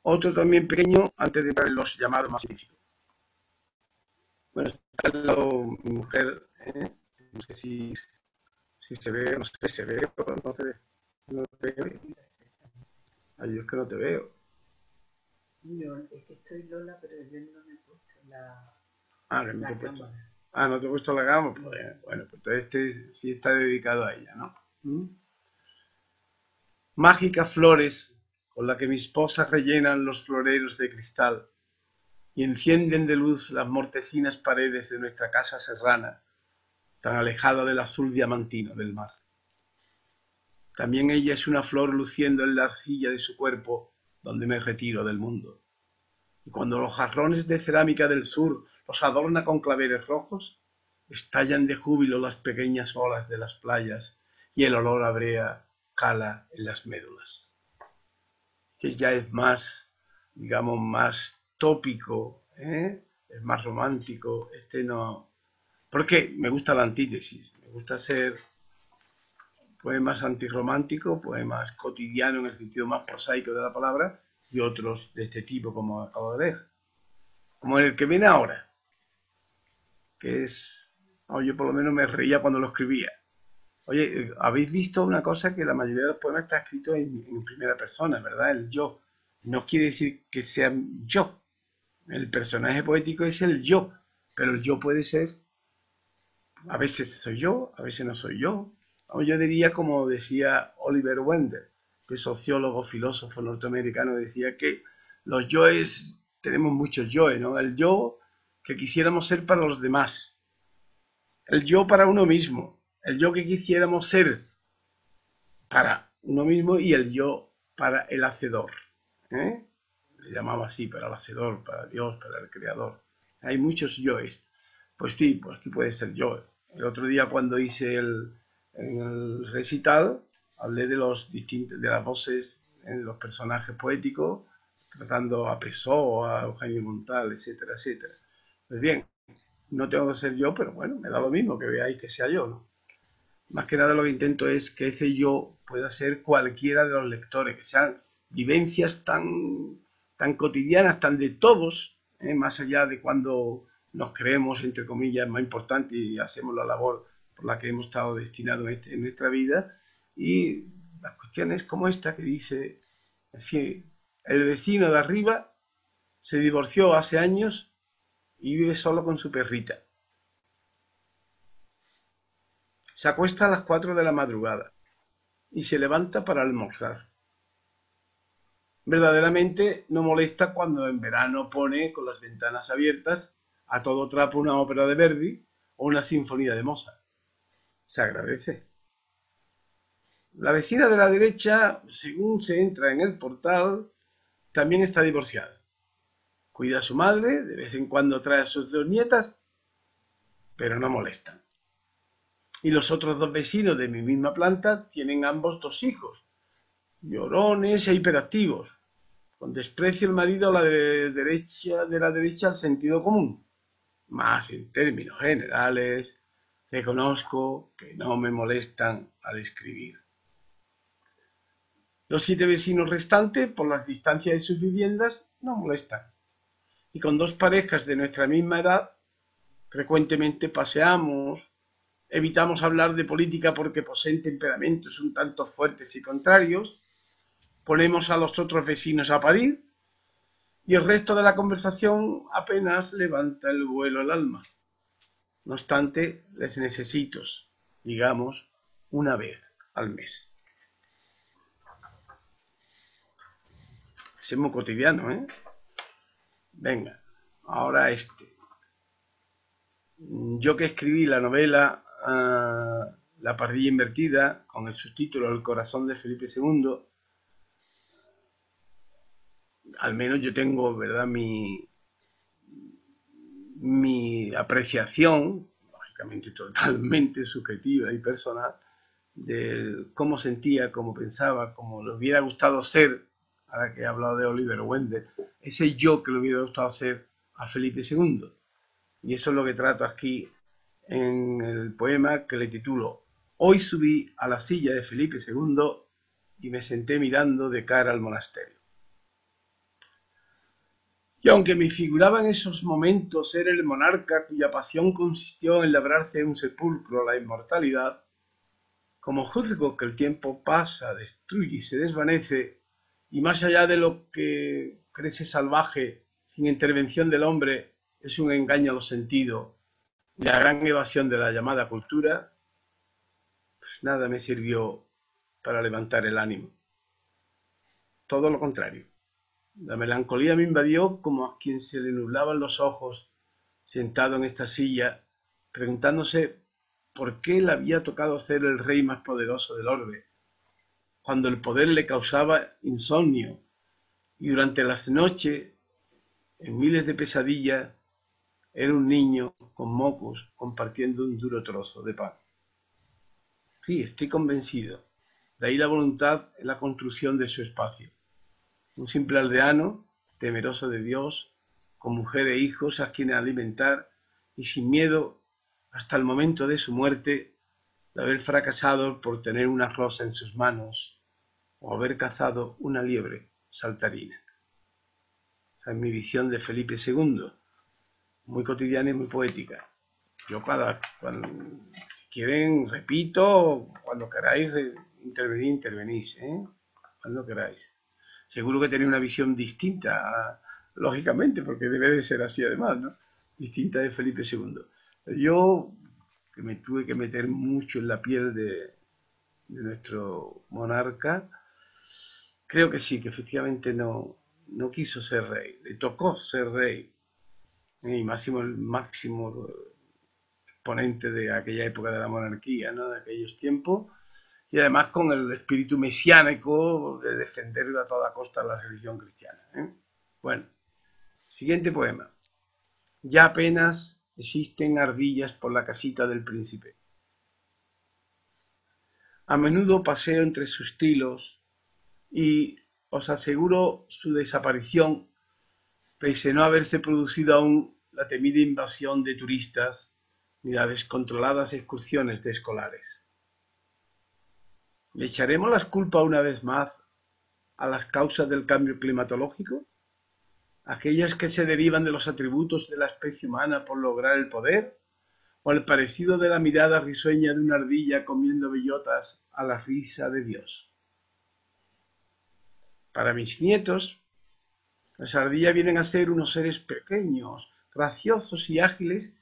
Otro también pequeño, antes de entrar en los llamados más científicos. Bueno, está mi mujer, no sé si se ve, no sé si se ve, pero no se ve. No te veo. Ay, yo es que no te veo. Yo es que estoy Lola, pero yo no me he puesto la cámara. No te he puesto la cámara. Pues, bueno, pues este sí está dedicado a ella, ¿no? Mágicas flores con las que mis posas rellenan los floreros de cristal y encienden de luz las mortecinas paredes de nuestra casa serrana, tan alejada del azul diamantino del mar. También ella es una flor luciendo en la arcilla de su cuerpo, donde me retiro del mundo. Y cuando los jarrones de cerámica del sur los adorna con claveles rojos, estallan de júbilo las pequeñas olas de las playas y el olor a brea cala en las médulas. Este ya es más, digamos, más tópico, es más romántico. Este no... Porque me gusta la antítesis, me gusta ser poemas antirrománticos, poemas cotidianos en el sentido más prosaico de la palabra, y otros de este tipo, como acabo de leer. Como el que viene ahora, que es... yo por lo menos me reía cuando lo escribía. Oye, habéis visto una cosa, que la mayoría de los poemas está escrito en primera persona, ¿verdad? El yo. No quiere decir que sea yo. El personaje poético es el yo, pero el yo puede ser, a veces soy yo, a veces no soy yo. Yo diría, como decía Oliver Wendell, este sociólogo, filósofo norteamericano, decía que los yoes, tenemos muchos yoes, ¿no? El yo que quisiéramos ser para los demás, el yo para uno mismo, el yo que quisiéramos ser para uno mismo y el yo para el hacedor. Le llamaba así, para el hacedor, para Dios, para el creador. Hay muchos yoes. Pues sí, pues aquí puede ser yo. El otro día, cuando hice en el recital, hablé de las voces en los personajes poéticos, tratando a Pessoa, a Eugenio Montal, etcétera, etcétera. Pues bien, no tengo que ser yo, pero bueno, me da lo mismo que veáis que sea yo, ¿no? Más que nada lo que intento es que ese yo pueda ser cualquiera de los lectores, que sean vivencias tan cotidianas, tan de todos, más allá de cuando nos creemos, entre comillas, más importantes y hacemos la labor por la que hemos estado destinados en nuestra vida. Y las cuestiones como esta que dice, así, el vecino de arriba se divorció hace años y vive solo con su perrita. Se acuesta a las 4 de la madrugada y se levanta para almorzar. Verdaderamente no molesta cuando en verano pone con las ventanas abiertas a todo trapo una ópera de Verdi o una sinfonía de Mozart. Se agradece. La vecina de la derecha, según se entra en el portal, también está divorciada. Cuida a su madre, de vez en cuando trae a sus 2 nietas, pero no molestan. Y los otros 2 vecinos de mi misma planta tienen ambos 2 hijos, llorones e hiperactivos. Con desprecio el marido a de la derecha al sentido común. Más en términos generales, reconozco que no me molestan al escribir. Los 7 vecinos restantes, por las distancias de sus viviendas, no molestan. Y con 2 parejas de nuestra misma edad, frecuentemente paseamos, evitamos hablar de política porque poseen temperamentos un tanto fuertes y contrarios, ponemos a los otros vecinos a parir y el resto de la conversación apenas levanta el vuelo al alma. No obstante, les necesito, digamos, una vez al mes. Es muy cotidiano, ¿eh? Venga, ahora este. Yo que escribí la novela La pardilla invertida, con el subtítulo El corazón de Felipe II, al menos yo tengo, ¿verdad?, mi apreciación, lógicamente totalmente subjetiva y personal, de cómo sentía, cómo pensaba, cómo le hubiera gustado ser, ahora que he hablado de Oliver Wendell, ese yo que le hubiera gustado ser a Felipe II. Y eso es lo que trato aquí en el poema que le titulo Hoy subí a la silla de Felipe II y me senté mirando de cara al monasterio. Y aunque me figuraba en esos momentos ser el monarca cuya pasión consistió en labrarse en un sepulcro la inmortalidad, como juzgo que el tiempo pasa, destruye y se desvanece, y más allá de lo que crece salvaje, sin intervención del hombre, es un engaño a los sentidos y la gran evasión de la llamada cultura, pues nada me sirvió para levantar el ánimo. Todo lo contrario. La melancolía me invadió como a quien se le nublaban los ojos, sentado en esta silla, preguntándose por qué le había tocado ser el rey más poderoso del orbe, cuando el poder le causaba insomnio, y durante las noches, en miles de pesadillas, era un niño con mocos compartiendo un duro trozo de pan. Sí, estoy convencido. De ahí la voluntad en la construcción de su espacio. Un simple aldeano, temeroso de Dios, con mujer e hijos a quienes alimentar y sin miedo, hasta el momento de su muerte, de haber fracasado por tener una rosa en sus manos o haber cazado una liebre saltarina. Esa es mi visión de Felipe II, muy cotidiana y muy poética. Yo si quieren, repito, cuando queráis intervenís, cuando queráis. Seguro que tenéis una visión distinta, lógicamente, porque debe de ser así además, ¿no? Distinta de Felipe II. Yo, que me tuve que meter mucho en la piel de nuestro monarca, creo que sí, que efectivamente no quiso ser rey, le tocó ser rey, y el máximo exponente de aquella época de la monarquía, ¿no? De aquellos tiempos, y además con el espíritu mesiánico de defender a toda costa la religión cristiana. Bueno, siguiente poema. Ya apenas existen ardillas por la casita del príncipe. A menudo paseo entre sus tilos y os aseguro su desaparición, pese a no haberse producido aún la temida invasión de turistas ni las descontroladas excursiones de escolares. ¿Le echaremos las culpas una vez más a las causas del cambio climatológico? ¿Aquellas que se derivan de los atributos de la especie humana por lograr el poder? ¿O el parecido de la mirada risueña de una ardilla comiendo bellotas a la risa de Dios? Para mis nietos, las ardillas vienen a ser unos seres pequeños, graciosos y ágiles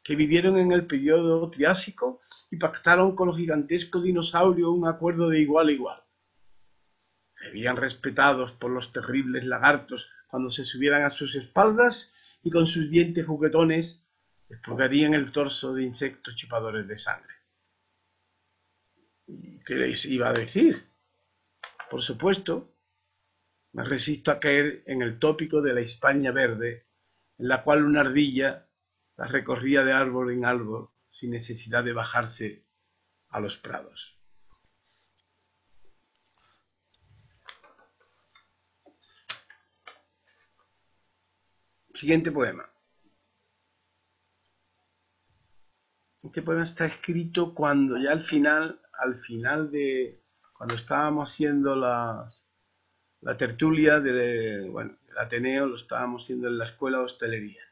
que vivieron en el periodo Triásico y pactaron con los gigantescos dinosaurios un acuerdo de igual a igual. Serían respetados por los terribles lagartos cuando se subieran a sus espaldas y con sus dientes juguetones expurgarían el torso de insectos chupadores de sangre. ¿Qué les iba a decir? Por supuesto, me resisto a caer en el tópico de la Hispania verde, en la cual una ardilla la recorría de árbol en árbol sin necesidad de bajarse a los prados. Siguiente poema. Este poema está escrito cuando ya al final cuando estábamos haciendo la tertulia del Ateneo, lo estábamos haciendo en la escuela de hostelería.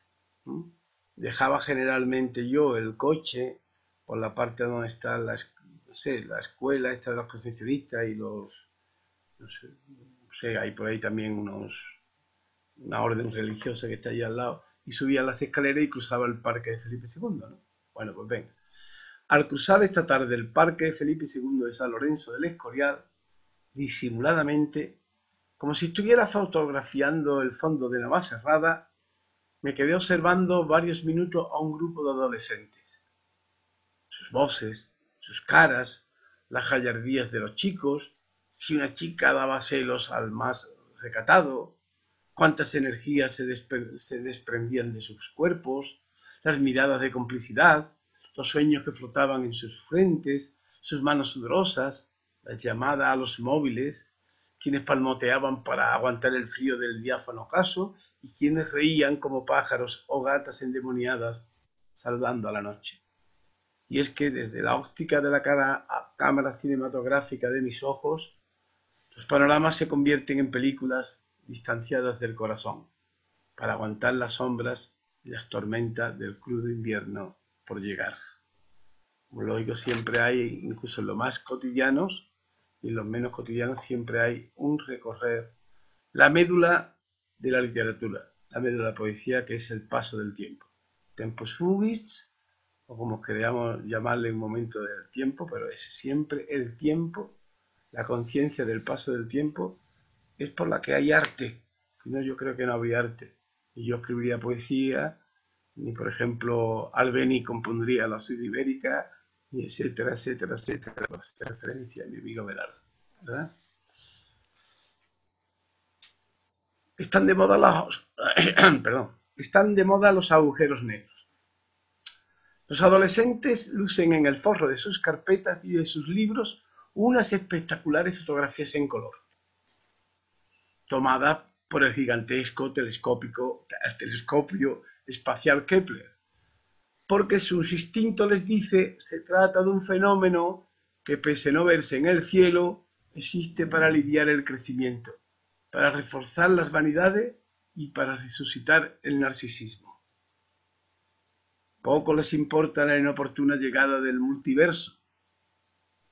Dejaba generalmente yo el coche por la parte donde está la escuela esta de los concepcionistas y hay por ahí también una orden religiosa que está allí al lado, y subía las escaleras y cruzaba el parque de Felipe II, ¿no? Bueno, pues venga. Al cruzar esta tarde el parque de Felipe II de San Lorenzo del Escorial, disimuladamente, como si estuviera fotografiando el fondo de Navacerrada, me quedé observando varios minutos a un grupo de adolescentes. Sus voces, sus caras, las gallardías de los chicos, si una chica daba celos al más recatado, cuántas energías se desprendían de sus cuerpos, las miradas de complicidad, los sueños que flotaban en sus frentes, sus manos sudorosas, las llamadas a los móviles, quienes palmoteaban para aguantar el frío del diáfano ocaso y quienes reían como pájaros o gatas endemoniadas saludando a la noche. Y es que desde la óptica de la cámara cinematográfica de mis ojos, los panoramas se convierten en películas distanciadas del corazón, para aguantar las sombras y las tormentas del crudo invierno por llegar. Como lo digo, siempre hay, incluso en los más cotidianos y en los menos cotidianos, siempre hay un recorrer, la médula de la literatura, la médula de la poesía, que es el paso del tiempo. Tempus fugit, o como queríamos llamarle un momento del tiempo, pero es siempre el tiempo, la conciencia del paso del tiempo, es por la que hay arte. Si no, yo creo que no habría arte. Ni yo escribiría poesía, ni por ejemplo Albeni compondría la Suite Ibérica, y etcétera, etcétera, etcétera, para hacer referencia a mi amigo Belardo, ¿verdad? Están de moda los agujeros negros. Los adolescentes lucen en el forro de sus carpetas y de sus libros unas espectaculares fotografías en color, tomadas por el gigantesco telescopio espacial Kepler, porque sus instintos les dice se trata de un fenómeno que, pese a no verse en el cielo, existe para aliviar el crecimiento, para reforzar las vanidades y para resucitar el narcisismo. Poco les importa la inoportuna llegada del multiverso,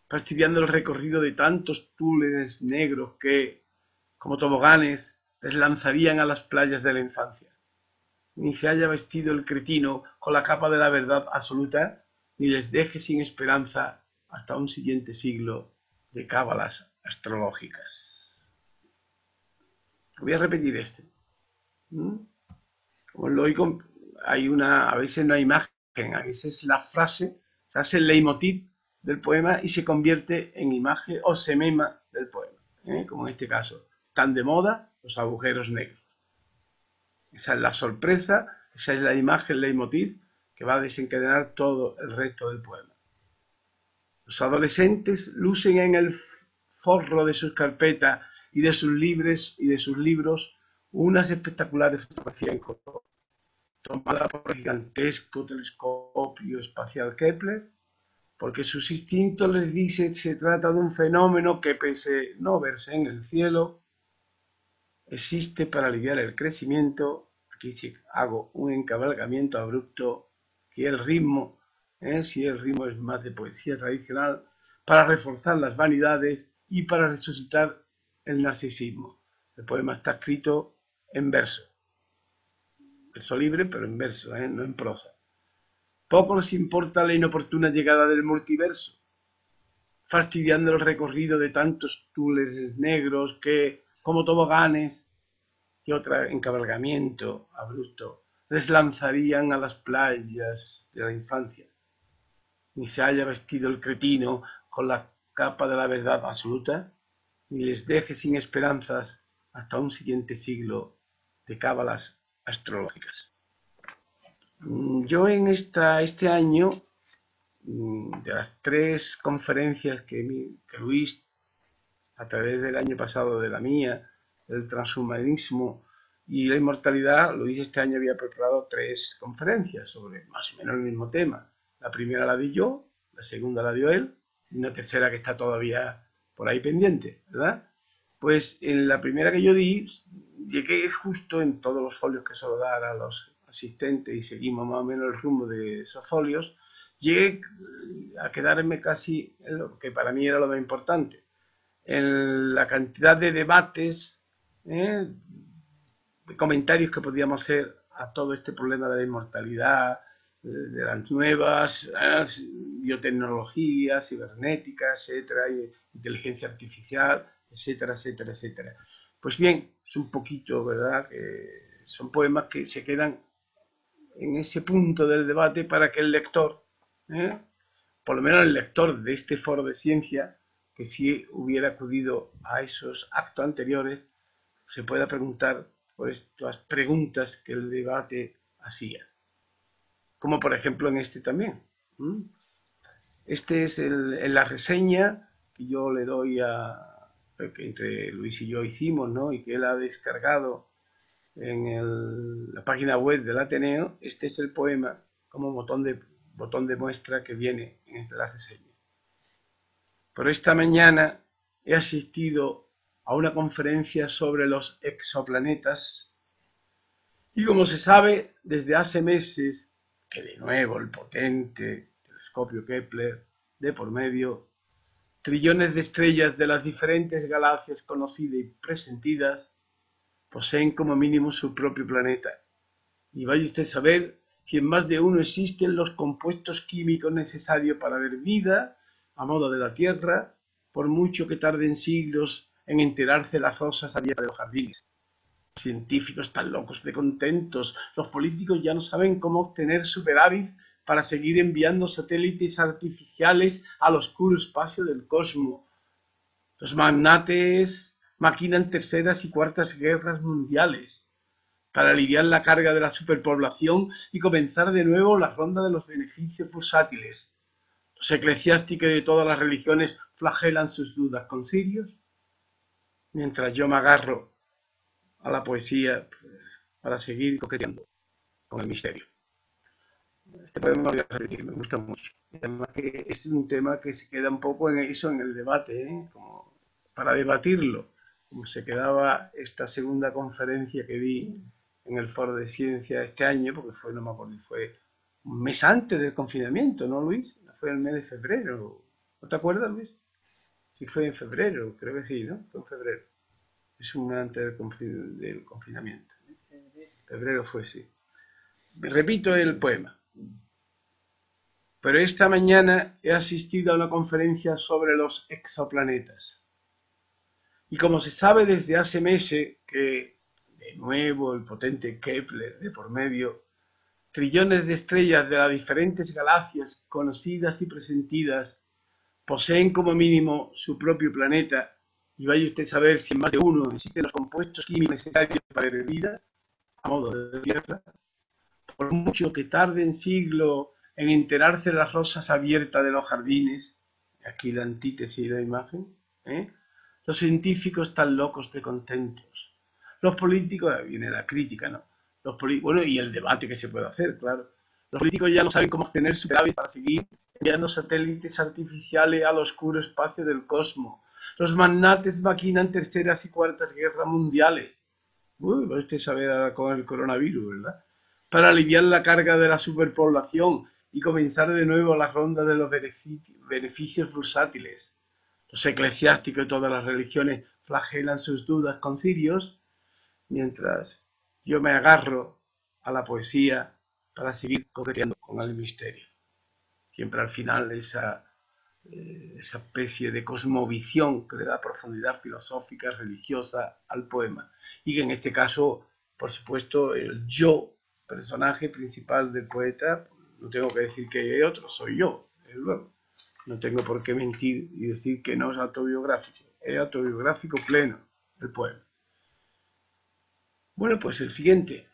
fastidiando el recorrido de tantos túneles negros que, como toboganes, les lanzarían a las playas de la infancia. Ni se haya vestido el cretino con la capa de la verdad absoluta, ni les deje sin esperanza hasta un siguiente siglo de cábalas astrológicas. Voy a repetir este. Como lo oigo, a veces no hay imagen, a veces la frase se hace el leitmotiv del poema y se convierte en imagen o semema del poema, como en este caso. Están de moda los agujeros negros. Esa es la sorpresa, esa es la imagen, el leitmotiv que va a desencadenar todo el resto del poema. Los adolescentes lucen en el forro de sus carpetas y de sus libros unas espectaculares fotografías en color, tomadas por el gigantesco telescopio espacial Kepler, porque sus instintos les dicen que se trata de un fenómeno que, pese a no verse en el cielo, existe para aliviar el crecimiento. Aquí sí hago un encabalgamiento abrupto, que el ritmo, si el ritmo es más de poesía tradicional, para reforzar las vanidades y para resucitar el narcisismo. El poema está escrito en verso libre, pero en verso, no en prosa. Poco les importa la inoportuna llegada del multiverso, fastidiando el recorrido de tantos túneles negros que, como toboganes y otro encabalgamiento abrupto, les lanzarían a las playas de la infancia. Ni se haya vestido el cretino con la capa de la verdad absoluta, ni les deje sin esperanzas hasta un siguiente siglo de cábalas astrológicas. Yo en este año, de las 3 conferencias que Luis, a través del año pasado de la mía, el transhumanismo y la inmortalidad, Luis este año había preparado 3 conferencias sobre más o menos el mismo tema. La primera la di yo, la segunda la dio él, y una tercera que está todavía por ahí pendiente, ¿verdad? Pues en la primera que yo di, llegué justo en todos los folios que suelo dar a los asistentes y seguimos más o menos el rumbo de esos folios, llegué a quedarme casi en lo que para mí era lo más importante, en la cantidad de debates, de comentarios que podíamos hacer a todo este problema de la inmortalidad, de las nuevas biotecnologías, cibernética, etcétera, inteligencia artificial, etcétera, etcétera, etcétera. Pues bien, es un poquito, ¿verdad? Son poemas que se quedan en ese punto del debate para que el lector, por lo menos el lector de este foro de ciencia, que si hubiera acudido a esos actos anteriores, se pueda preguntar por estas preguntas que el debate hacía. Como por ejemplo en este también. Este es la reseña que yo le doy que entre Luis y yo hicimos, ¿no? Y que él ha descargado en la página web del Ateneo. Este es el poema como botón de muestra que viene en la reseña. Por esta mañana he asistido a una conferencia sobre los exoplanetas y, como se sabe, desde hace meses que de nuevo el potente telescopio Kepler de por medio, trillones de estrellas de las diferentes galaxias conocidas y presentidas poseen como mínimo su propio planeta. Y vaya usted a saber si en más de uno existen los compuestos químicos necesarios para ver vida a modo de la Tierra, por mucho que tarden siglos en enterarse las rosas abiertas de los jardines. Los científicos están locos de contentos, los políticos ya no saben cómo obtener superávit para seguir enviando satélites artificiales al oscuro espacio del cosmos. Los magnates maquinan terceras y cuartas guerras mundiales para aliviar la carga de la superpoblación y comenzar de nuevo la ronda de los beneficios bursátiles. Los eclesiásticos de todas las religiones flagelan sus dudas con cirios, mientras yo me agarro a la poesía para seguir coqueteando con el misterio. Este poema lo voy a repetir, me gusta mucho. Y además que es un tema que se queda un poco en eso, en el debate, ¿eh? Como para debatirlo, como se quedaba esta segunda conferencia que di en el Foro de Ciencia este año, porque fue, no me acuerdo, fue un mes antes del confinamiento, ¿no, Luis? Fue el mes de febrero. ¿No te acuerdas, Luis? Sí, fue en febrero, creo que sí, ¿no? Fue en febrero. Es un mes antes del confinamiento. Febrero fue, sí. Repito el poema. Pero esta mañana he asistido a una conferencia sobre los exoplanetas. Y como se sabe desde hace meses que, de nuevo, el potente Kepler de por medio, trillones de estrellas de las diferentes galaxias conocidas y presentidas poseen como mínimo su propio planeta, y vaya usted a saber si en más de uno existen los compuestos químicos necesarios para la vida, a modo de Tierra, por mucho que tarden siglos en enterarse las rosas abiertas de los jardines, aquí la antítesis de la imagen, los científicos están locos de contentos. Los políticos, viene la crítica, ¿no? Bueno, y el debate que se puede hacer, claro. Los políticos ya no saben cómo obtener superávit para seguir enviando satélites artificiales al oscuro espacio del cosmos. Los magnates maquinan terceras y cuartas guerras mundiales. Usted sabe ahora con el coronavirus, ¿verdad? Para aliviar la carga de la superpoblación y comenzar de nuevo la ronda de los beneficios bursátiles. Los eclesiásticos de todas las religiones flagelan sus dudas con cirios, mientras yo me agarro a la poesía para seguir coqueteando con el misterio. Siempre al final esa especie de cosmovisión que le da profundidad filosófica, religiosa al poema. Y que en este caso, por supuesto, el yo, personaje principal del poeta, no tengo que decir que hay otro, soy yo, luego. No tengo por qué mentir y decir que no es autobiográfico. Es autobiográfico pleno el poema. Bueno, pues el siguiente.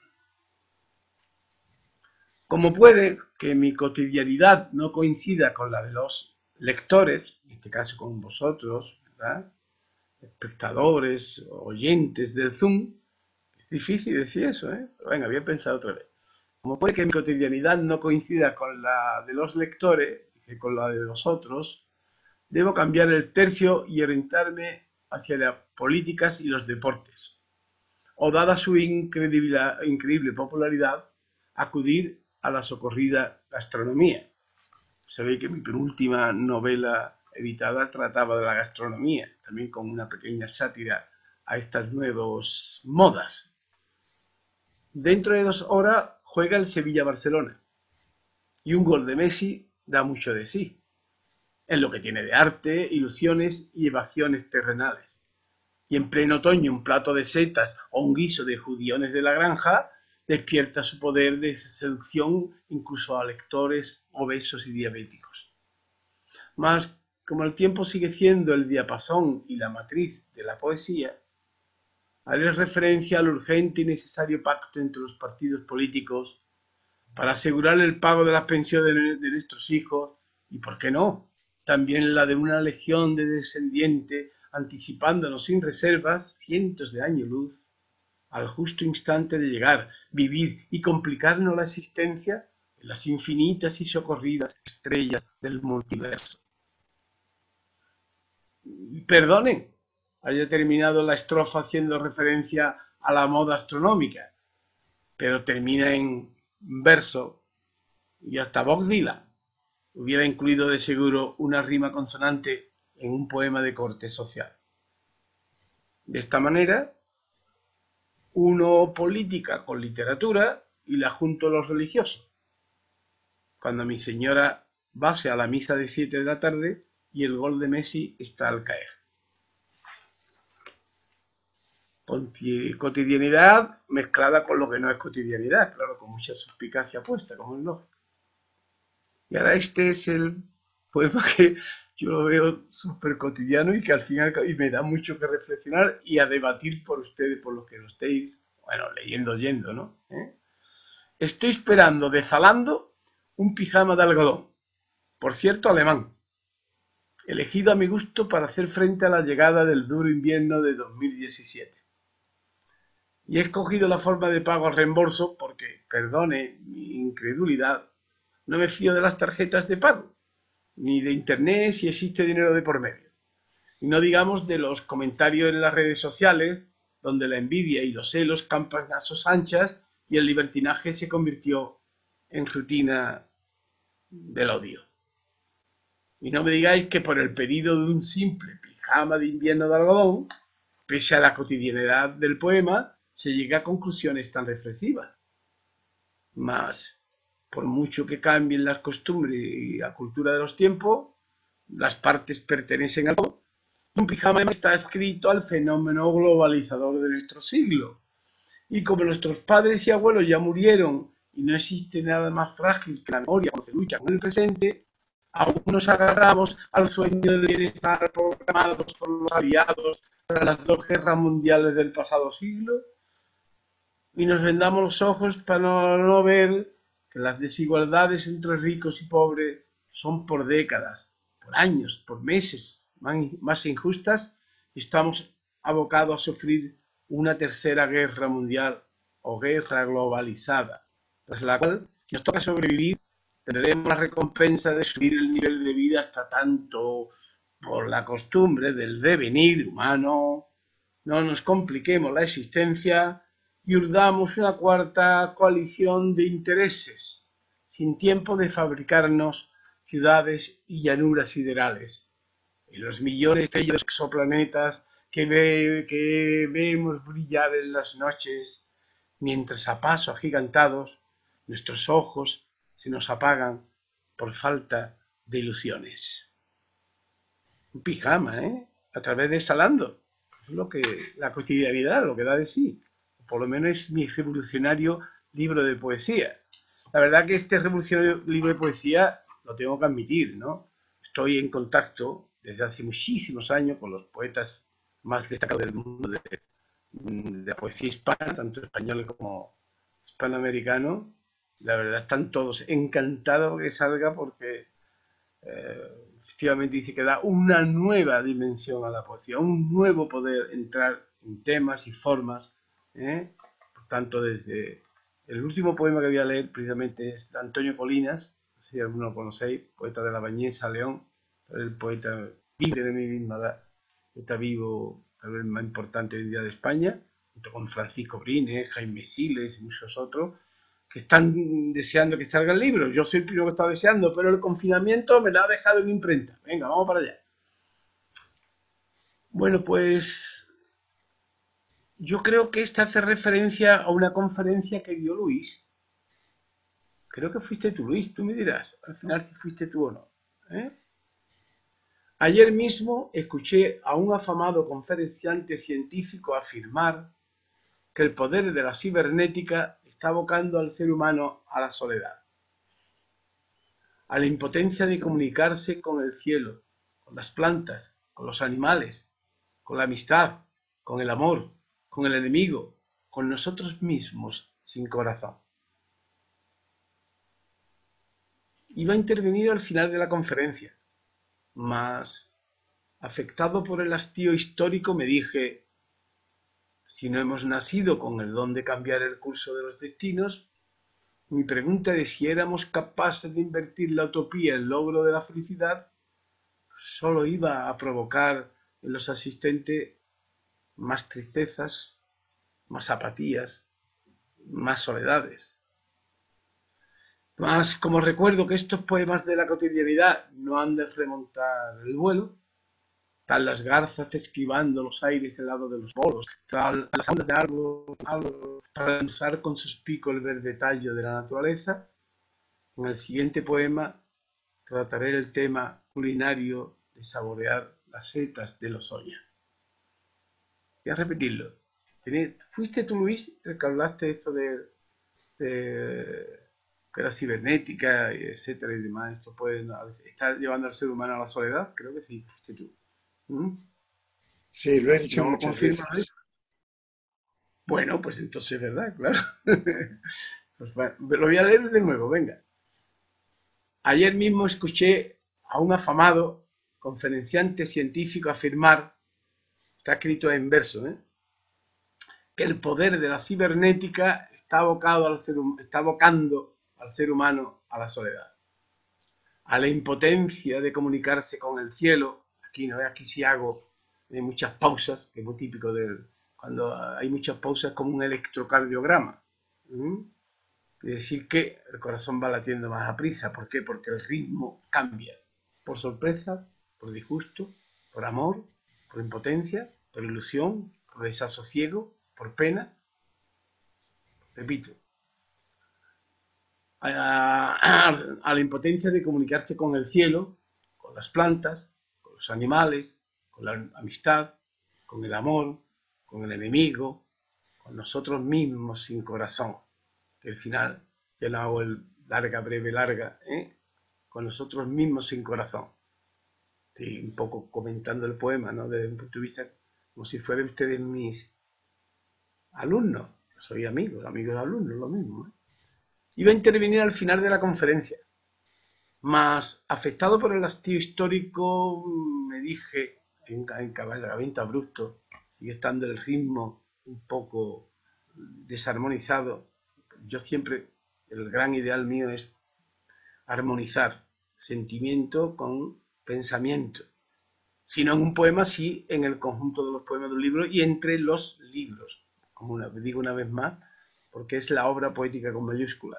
Como puede que mi cotidianidad no coincida con la de los lectores, en este caso con vosotros, ¿verdad? Espectadores, oyentes del Zoom, es difícil decir eso, ¿eh? Pero venga, voy a pensar otra vez. Como puede que mi cotidianidad no coincida con la de los lectores, con la de vosotros, debo cambiar el tercio y orientarme hacia las políticas y los deportes. O dada su increíble popularidad, acudir a la socorrida gastronomía. Sabéis que mi penúltima novela editada trataba de la gastronomía, también con una pequeña sátira a estas nuevas modas. Dentro de 2 horas juega el Sevilla-Barcelona y un gol de Messi da mucho de sí, en lo que tiene de arte, ilusiones y evasiones terrenales. Y en pleno otoño un plato de setas o un guiso de judiones de la granja despierta su poder de seducción incluso a lectores obesos y diabéticos. Mas, como el tiempo sigue siendo el diapasón y la matriz de la poesía, haré referencia al urgente y necesario pacto entre los partidos políticos para asegurar el pago de las pensiones de nuestros hijos y, ¿por qué no?, también la de una legión de descendientes, anticipándonos sin reservas cientos de años luz al justo instante de llegar, vivir y complicarnos la existencia en las infinitas y socorridas estrellas del multiverso. Perdonen, haya terminado la estrofa haciendo referencia a la moda astronómica, pero termina en verso y hasta Bob Dylan hubiera incluido de seguro una rima consonante en un poema de corte social. De esta manera, uno política con literatura y la junto a los religiosos. Cuando mi señora vase a la misa de 7 de la tarde y el gol de Messi está al caer. Cotidianidad mezclada con lo que no es cotidianidad, claro, con mucha suspicacia puesta, como es lógico. Y ahora este es el poema que yo lo veo súper cotidiano y que al final y me da mucho que reflexionar y a debatir por ustedes, por los que lo estéis, bueno, leyendo, oyendo, ¿no? Estoy esperando de Zalando un pijama de algodón, por cierto alemán, elegido a mi gusto para hacer frente a la llegada del duro invierno de 2017. Y he escogido la forma de pago al reembolso porque, perdone mi incredulidad, No me fío de las tarjetas de pago, ni de internet si existe dinero de por medio. Y no digamos de los comentarios en las redes sociales, donde la envidia y los celos campan a sus anchas y el libertinaje se convirtió en rutina del odio. Y no me digáis que por el pedido de un simple pijama de invierno de algodón, pese a la cotidianidad del poema, se llega a conclusiones tan reflexivas. Mas, por mucho que cambien las costumbres y la cultura de los tiempos, las partes pertenecen al todo. Un pijama está escrito al fenómeno globalizador de nuestro siglo. Y como nuestros padres y abuelos ya murieron y no existe nada más frágil que la memoria cuando se lucha con el presente, aún nos agarramos al sueño del bienestar programados por los aliados para las 2 guerras mundiales del pasado siglo y nos vendamos los ojos para no ver que las desigualdades entre ricos y pobres son por décadas, por años, por meses más injustas y estamos abocados a sufrir una tercera guerra mundial o guerra globalizada, tras la cual, si nos toca sobrevivir, tendremos la recompensa de subir el nivel de vida hasta tanto por la costumbre del devenir humano. No nos compliquemos la existencia y urdamos una cuarta coalición de intereses, sin tiempo de fabricarnos ciudades y llanuras siderales. Y los millones de exoplanetas que vemos brillar en las noches, mientras a paso agigantados nuestros ojos se nos apagan por falta de ilusiones. Un pijama, a través de Salando. Es lo que la cotidianidad, lo que da de sí. Por lo menos es mi revolucionario libro de poesía. La verdad que este revolucionario libro de poesía lo tengo que admitir, ¿no? Estoy en contacto desde hace muchísimos años con los poetas más destacados del mundo de la poesía hispana, tanto español como hispanoamericano. La verdad están todos encantados que salga porque efectivamente dice que da una nueva dimensión a la poesía, un nuevo poder entrar en temas y formas. Por tanto, desde el último poema que voy a leer precisamente es de Antonio Colinas, si alguno lo conocéis, poeta de la Bañeza, León, el poeta libre de mi misma edad, poeta vivo, tal vez más importante hoy en día de España, junto con Francisco Brines, Jaime Siles y muchos otros, que están deseando que salga el libro. Yo soy el primero que está deseando, pero el confinamiento me la ha dejado en imprenta. Venga, vamos para allá. Bueno, pues yo creo que esta hace referencia a una conferencia que dio Luis. Creo que fuiste tú, Luis, tú me dirás al final si fuiste tú o no. Ayer mismo escuché a un afamado conferenciante científico afirmar que el poder de la cibernética está abocando al ser humano a la soledad, a la impotencia de comunicarse con el cielo, con las plantas, con los animales, con la amistad, con el amor, con el enemigo, con nosotros mismos sin corazón. Iba a intervenir al final de la conferencia, mas, afectado por el hastío histórico, me dije: si no hemos nacido con el don de cambiar el curso de los destinos, mi pregunta de si éramos capaces de invertir la utopía en logro de la felicidad solo iba a provocar en los asistentes más tristezas, más apatías, más soledades. Mas como recuerdo que estos poemas de la cotidianidad no han de remontar el vuelo, tal las garzas esquivando los aires helado de los bolos, tal las ondas de árbol para lanzar con sus picos el verde tallo de la naturaleza, en el siguiente poema trataré el tema culinario de saborear las setas de los Oña. Voy a repetirlo. ¿Fuiste tú, Luis, el que hablaste esto de que la cibernética, etcétera y demás, esto puede estar llevando al ser humano a la soledad? Creo que sí, fuiste tú. Sí, lo he dicho ¿No muchas veces. Bueno, pues entonces es verdad, claro. Pues bueno, lo voy a leer de nuevo, venga. Ayer mismo escuché a un afamado conferenciante científico afirmar, está escrito en verso, que el poder de la cibernética está abocando al ser humano a la soledad. a la impotencia de comunicarse con el cielo. Aquí no, aquí sí hago muchas pausas, que es muy típico cuando hay muchas pausas, como un electrocardiograma. Es decir, que el corazón va latiendo más a prisa. ¿Por qué? Porque el ritmo cambia. Por sorpresa, por disgusto, por amor, por impotencia, por ilusión, por desasosiego, por pena. Repito, a la impotencia de comunicarse con el cielo, con las plantas, con los animales, con la amistad, con el amor, con el enemigo, con nosotros mismos sin corazón. Que al final, ya no hago el larga, breve, larga, con nosotros mismos sin corazón. Estoy un poco comentando el poema, ¿no? Desde un punto de vista como si fueran ustedes mis alumnos. Soy amigos de alumnos, lo mismo. Iba a intervenir al final de la conferencia, mas afectado por el hastío histórico, me dije, en cabalgamiento abrupto, sigue estando el ritmo un poco desarmonizado. Yo siempre, el gran ideal mío es armonizar sentimiento con pensamiento. Si no en un poema, sí en el conjunto de los poemas de un libro y entre los libros. Como digo una vez más, porque es la obra poética con mayúscula.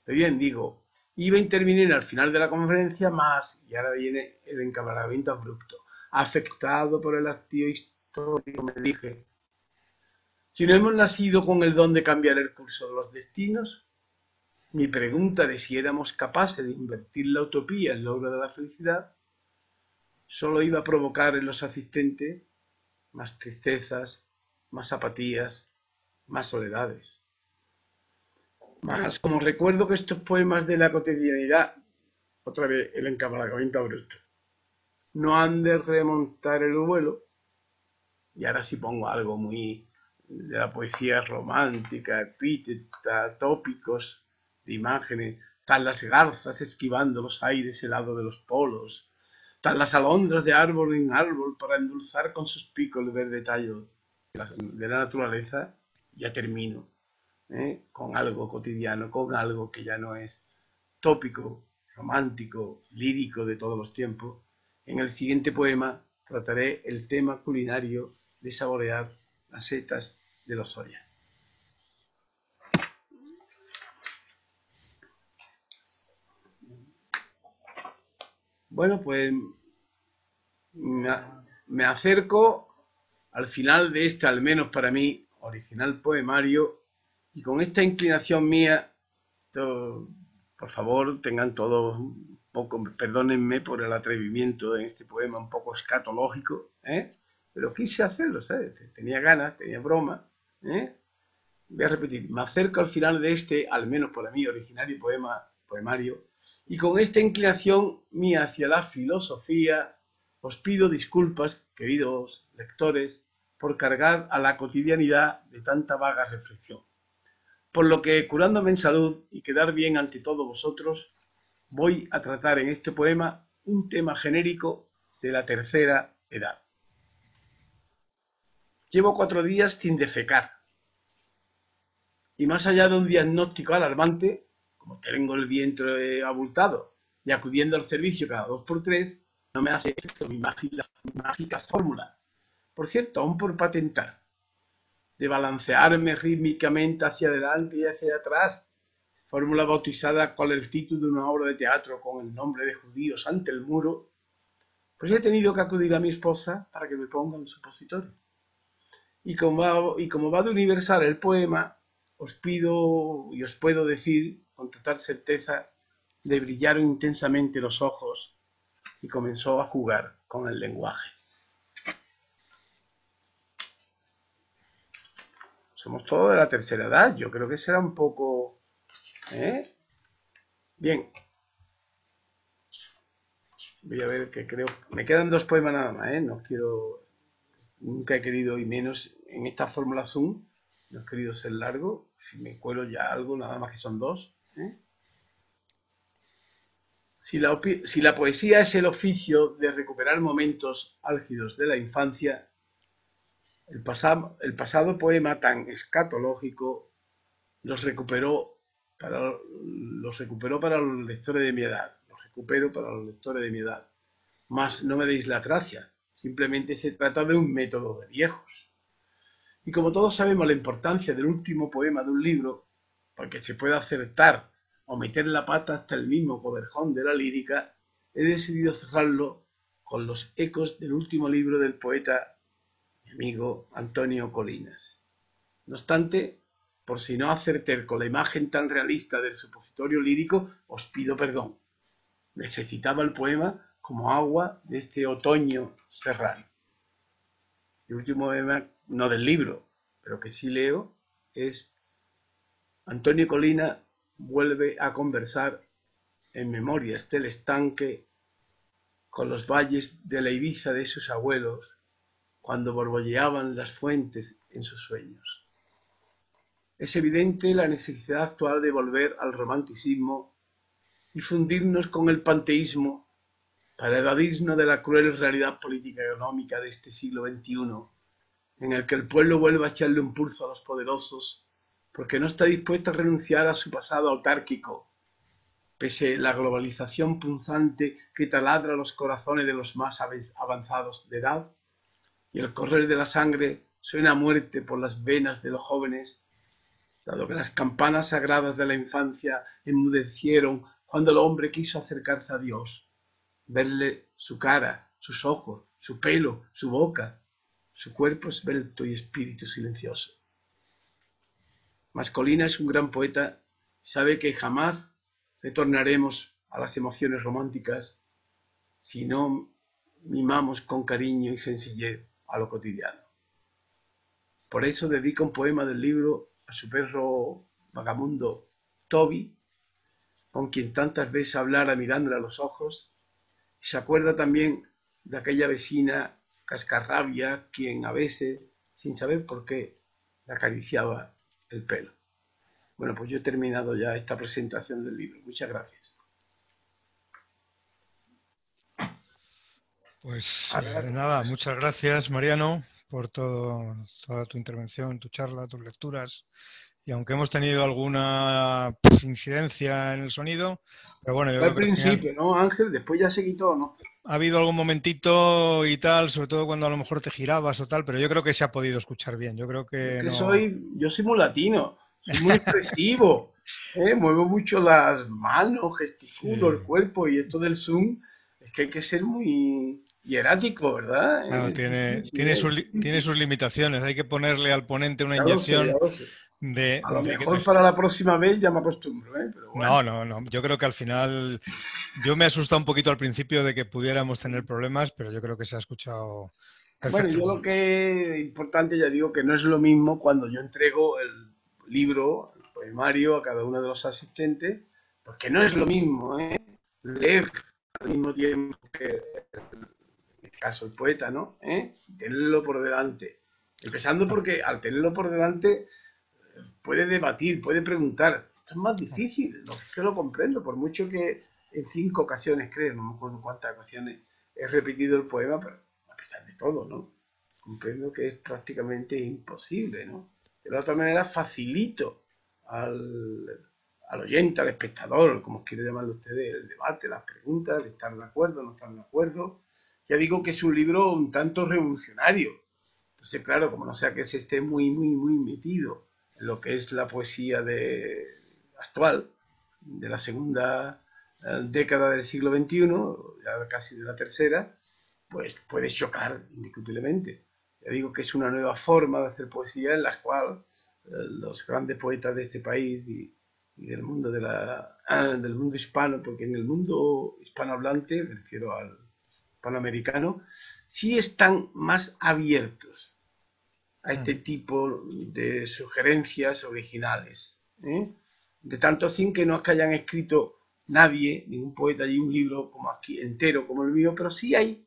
Pero bien, digo, iba a intervenir al final de la conferencia más, y ahora viene el encabalgamiento abrupto. Afectado por el hastío histórico, me dije, si no hemos nacido con el don de cambiar el curso de los destinos, mi pregunta de si éramos capaces de invertir la utopía en logro de la felicidad, solo iba a provocar en los asistentes más tristezas, más apatías, más soledades. Mas como recuerdo que estos poemas de la cotidianidad, otra vez el encabalgamiento abrupto, no han de remontar el vuelo, y ahora sí pongo algo muy de la poesía romántica, epíteta, tópicos, de imágenes, tal las garzas esquivando los aires helados de los polos, tal las alondras de árbol en árbol para endulzar con sus picos el verde tallo de la naturaleza, ya termino, con algo cotidiano, con algo que ya no es tópico, romántico, lírico de todos los tiempos. En el siguiente poema trataré el tema culinario de saborear las setas de los soya. Bueno, pues me acerco al final de este, al menos para mí, original poemario, y con esta inclinación mía, por favor, tengan todos un poco, perdónenme por el atrevimiento en este poema un poco escatológico, pero quise hacerlo, ¿sabes? Tenía ganas, tenía broma, Voy a repetir, me acerco al final de este, al menos para mí, originario poemario, y con esta inclinación mía hacia la filosofía, os pido disculpas, queridos lectores, por cargar a la cotidianidad de tanta vaga reflexión. Por lo que, curándome en salud y quedar bien ante todos vosotros, voy a tratar en este poema un tema genérico de la tercera edad. Llevo 4 días sin defecar. Y más allá de un diagnóstico alarmante, como tengo el vientre abultado y acudiendo al servicio cada 2 por 3, no me hace efecto mi mágica fórmula, por cierto, aún por patentar, de balancearme rítmicamente hacia adelante y hacia atrás, fórmula bautizada con el título de una obra de teatro con el nombre de Judíos ante el muro, pues he tenido que acudir a mi esposa para que me ponga un supositorio. Y como va de universal el poema, os pido y os puedo decir con total certeza, le brillaron intensamente los ojos y comenzó a jugar con el lenguaje. Somos todos de la tercera edad, yo creo que será un poco... Bien. Voy a ver que creo... Me quedan 2 poemas nada más, No quiero... Nunca he querido, y menos en esta fórmula Zoom, no he querido ser largo. Si me cuelo ya algo, nada más que son 2. Si la poesía es el oficio de recuperar momentos álgidos de la infancia, el pasado poema tan escatológico los recuperó para los lectores de mi edad. Los recupero para los lectores de mi edad. Mas no me deis la gracia, simplemente se trata de un método de viejos. Y como todos sabemos la importancia del último poema de un libro, porque se puede acertar o meter la pata hasta el mismo coberjón de la lírica, he decidido cerrarlo con los ecos del último libro del poeta, mi amigo Antonio Colinas. No obstante, por si no acerté con la imagen tan realista del supositorio lírico, os pido perdón. Necesitaba el poema como agua de este otoño serrano. El último poema, no del libro, pero que sí leo, es Antonio Colina vuelve a conversar en memorias del estanque con los valles de la Ibiza de sus abuelos cuando borbolleaban las fuentes en sus sueños. Es evidente la necesidad actual de volver al romanticismo y fundirnos con el panteísmo para evadirnos de la cruel realidad política y económica de este siglo XXI, en el que el pueblo vuelve a echarle un pulso a los poderosos porque no está dispuesto a renunciar a su pasado autárquico, pese a la globalización punzante que taladra los corazones de los más avanzados de edad, y el correr de la sangre suena a muerte por las venas de los jóvenes, dado que las campanas sagradas de la infancia enmudecieron cuando el hombre quiso acercarse a Dios, verle su cara, sus ojos, su pelo, su boca, su cuerpo esbelto y espíritu silencioso. Mas Colina es un gran poeta, sabe que jamás retornaremos a las emociones románticas si no mimamos con cariño y sencillez a lo cotidiano. Por eso dedica un poema del libro a su perro vagamundo Toby, con quien tantas veces hablara mirándole a los ojos, y se acuerda también de aquella vecina cascarrabia, quien a veces, sin saber por qué, le acariciaba el pelo. Bueno, pues yo he terminado ya esta presentación del libro. Muchas gracias. Pues nada, muchas gracias, Mariano, por toda tu intervención, tu charla, tus lecturas. Y aunque hemos tenido alguna incidencia en el sonido, pero bueno, yo creo que al principio, ¿no, Ángel? Después ya se quitó, ¿no? Ha habido algún momentito y tal, sobre todo cuando a lo mejor te girabas o tal, pero yo creo que se ha podido escuchar bien. Yo creo que yo soy muy latino, soy muy expresivo, muevo mucho las manos, gesticulo el cuerpo, y esto del Zoom es que hay que ser muy hierático, ¿verdad? Claro, tiene sus limitaciones, hay que ponerle al ponente una inyección. A lo mejor para la próxima vez ya me acostumbro, pero bueno. No. Yo creo que al final, yo me he asustado un poquito al principio de que pudiéramos tener problemas, pero yo creo que se ha escuchado perfecto. Bueno, yo lo que es importante, ya digo, que no es lo mismo cuando yo entrego el libro, el poemario a cada uno de los asistentes, porque no es lo mismo, leer al mismo tiempo que, en este caso, el poeta, ¿no? Tenerlo por delante. Empezando porque al tenerlo por delante puede debatir, puede preguntar. Esto es más difícil, que lo comprendo, por mucho que en 5 ocasiones, creo, no me acuerdo cuántas ocasiones he repetido el poema, pero a pesar de todo, ¿no? Comprendo que es prácticamente imposible, ¿no? De la otra manera facilito al oyente, al espectador, como quieren llamarlo ustedes, el debate, las preguntas, de estar de acuerdo, no estar de acuerdo. Ya digo que es un libro un tanto revolucionario. Entonces, claro, como no sea que se esté muy metido en lo que es la poesía actual, de la segunda década del siglo XXI, ya casi de la tercera, pues puede chocar indiscutiblemente. Ya digo que es una nueva forma de hacer poesía en la cual los grandes poetas de este país y del mundo del mundo hispano, porque en el mundo hispanohablante, me refiero al hispanoamericano, sí están más abiertos a este tipo de sugerencias originales. De tanto así que no es que hayan escrito nadie, ningún poeta allí un libro como aquí entero como el mío, pero sí hay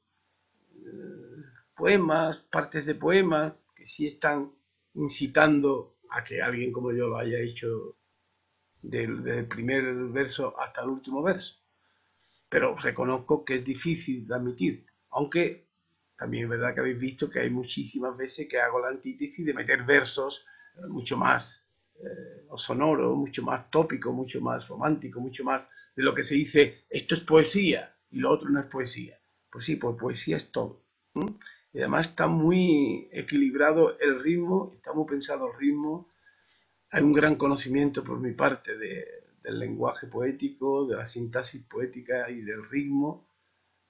poemas, partes de poemas que sí están incitando a que alguien como yo lo haya hecho desde el primer verso hasta el último verso. Pero reconozco que es difícil de admitir, aunque también es verdad que habéis visto que hay muchísimas veces que hago la antítesis de meter versos mucho más o sonoro, mucho más tópico, mucho más romántico, mucho más de lo que se dice, esto es poesía y lo otro no es poesía. Pues sí, pues poesía es todo. Y además está muy equilibrado el ritmo, está muy pensado el ritmo. Hay un gran conocimiento por mi parte del lenguaje poético, de la sintaxis poética y del ritmo.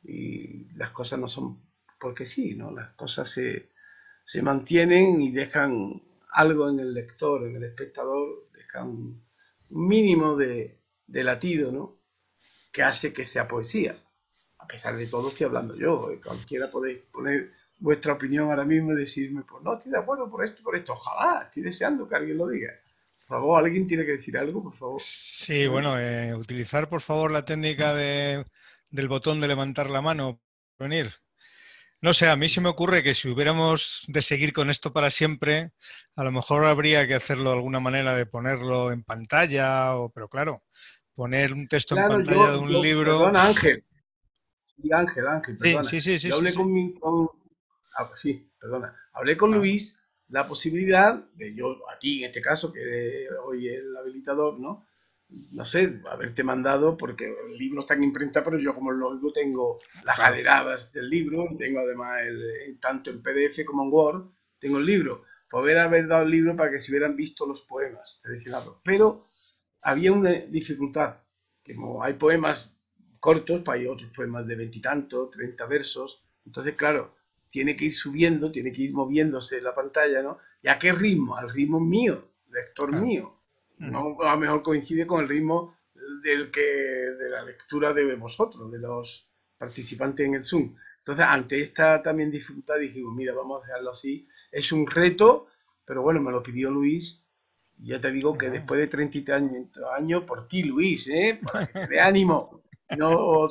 Y las cosas no son porque sí, ¿no? Las cosas se mantienen y dejan algo en el lector, en el espectador, dejan un mínimo de latido, ¿no? Que hace que sea poesía. A pesar de todo estoy hablando yo, cualquiera podéis poner vuestra opinión ahora mismo y decirme, pues no, estoy de acuerdo por esto, ojalá, estoy deseando que alguien lo diga. Por favor, ¿alguien tiene que decir algo, por favor? Sí, bueno, utilizar por favor la técnica del botón de levantar la mano, venir. No sé, a mí se me ocurre que si hubiéramos de seguir con esto para siempre, a lo mejor habría que hacerlo de alguna manera de ponerlo en pantalla, pero claro, poner un texto en Claro, pantalla de un libro... Perdona, Ángel. Sí, Ángel, perdona. Sí, Yo hablé perdona. Hablé con Luis la posibilidad de yo, a ti en este caso, que hoy el habilitador, ¿no? No sé, haberte mandado, porque el libro está en imprenta, pero yo como lógico tengo las galeradas del libro, tengo además tanto en PDF como en Word, tengo el libro. Poder haber dado el libro para que se hubieran visto los poemas seleccionados. Pero había una dificultad, que como hay poemas cortos, pues hay otros poemas de 20 y tanto, 30 versos, entonces claro, tiene que ir subiendo, tiene que ir moviéndose la pantalla, ¿no? ¿Y a qué ritmo? Al ritmo mío, lector mío. No, a lo mejor coincide con el ritmo de la lectura de vosotros, de los participantes en el Zoom. Entonces, ante esta también dificultad, dijimos, mira, vamos a dejarlo así. Es un reto, pero bueno, me lo pidió Luis. Y ya te digo que después de 30 años, por ti, Luis, para que te dé ánimo, no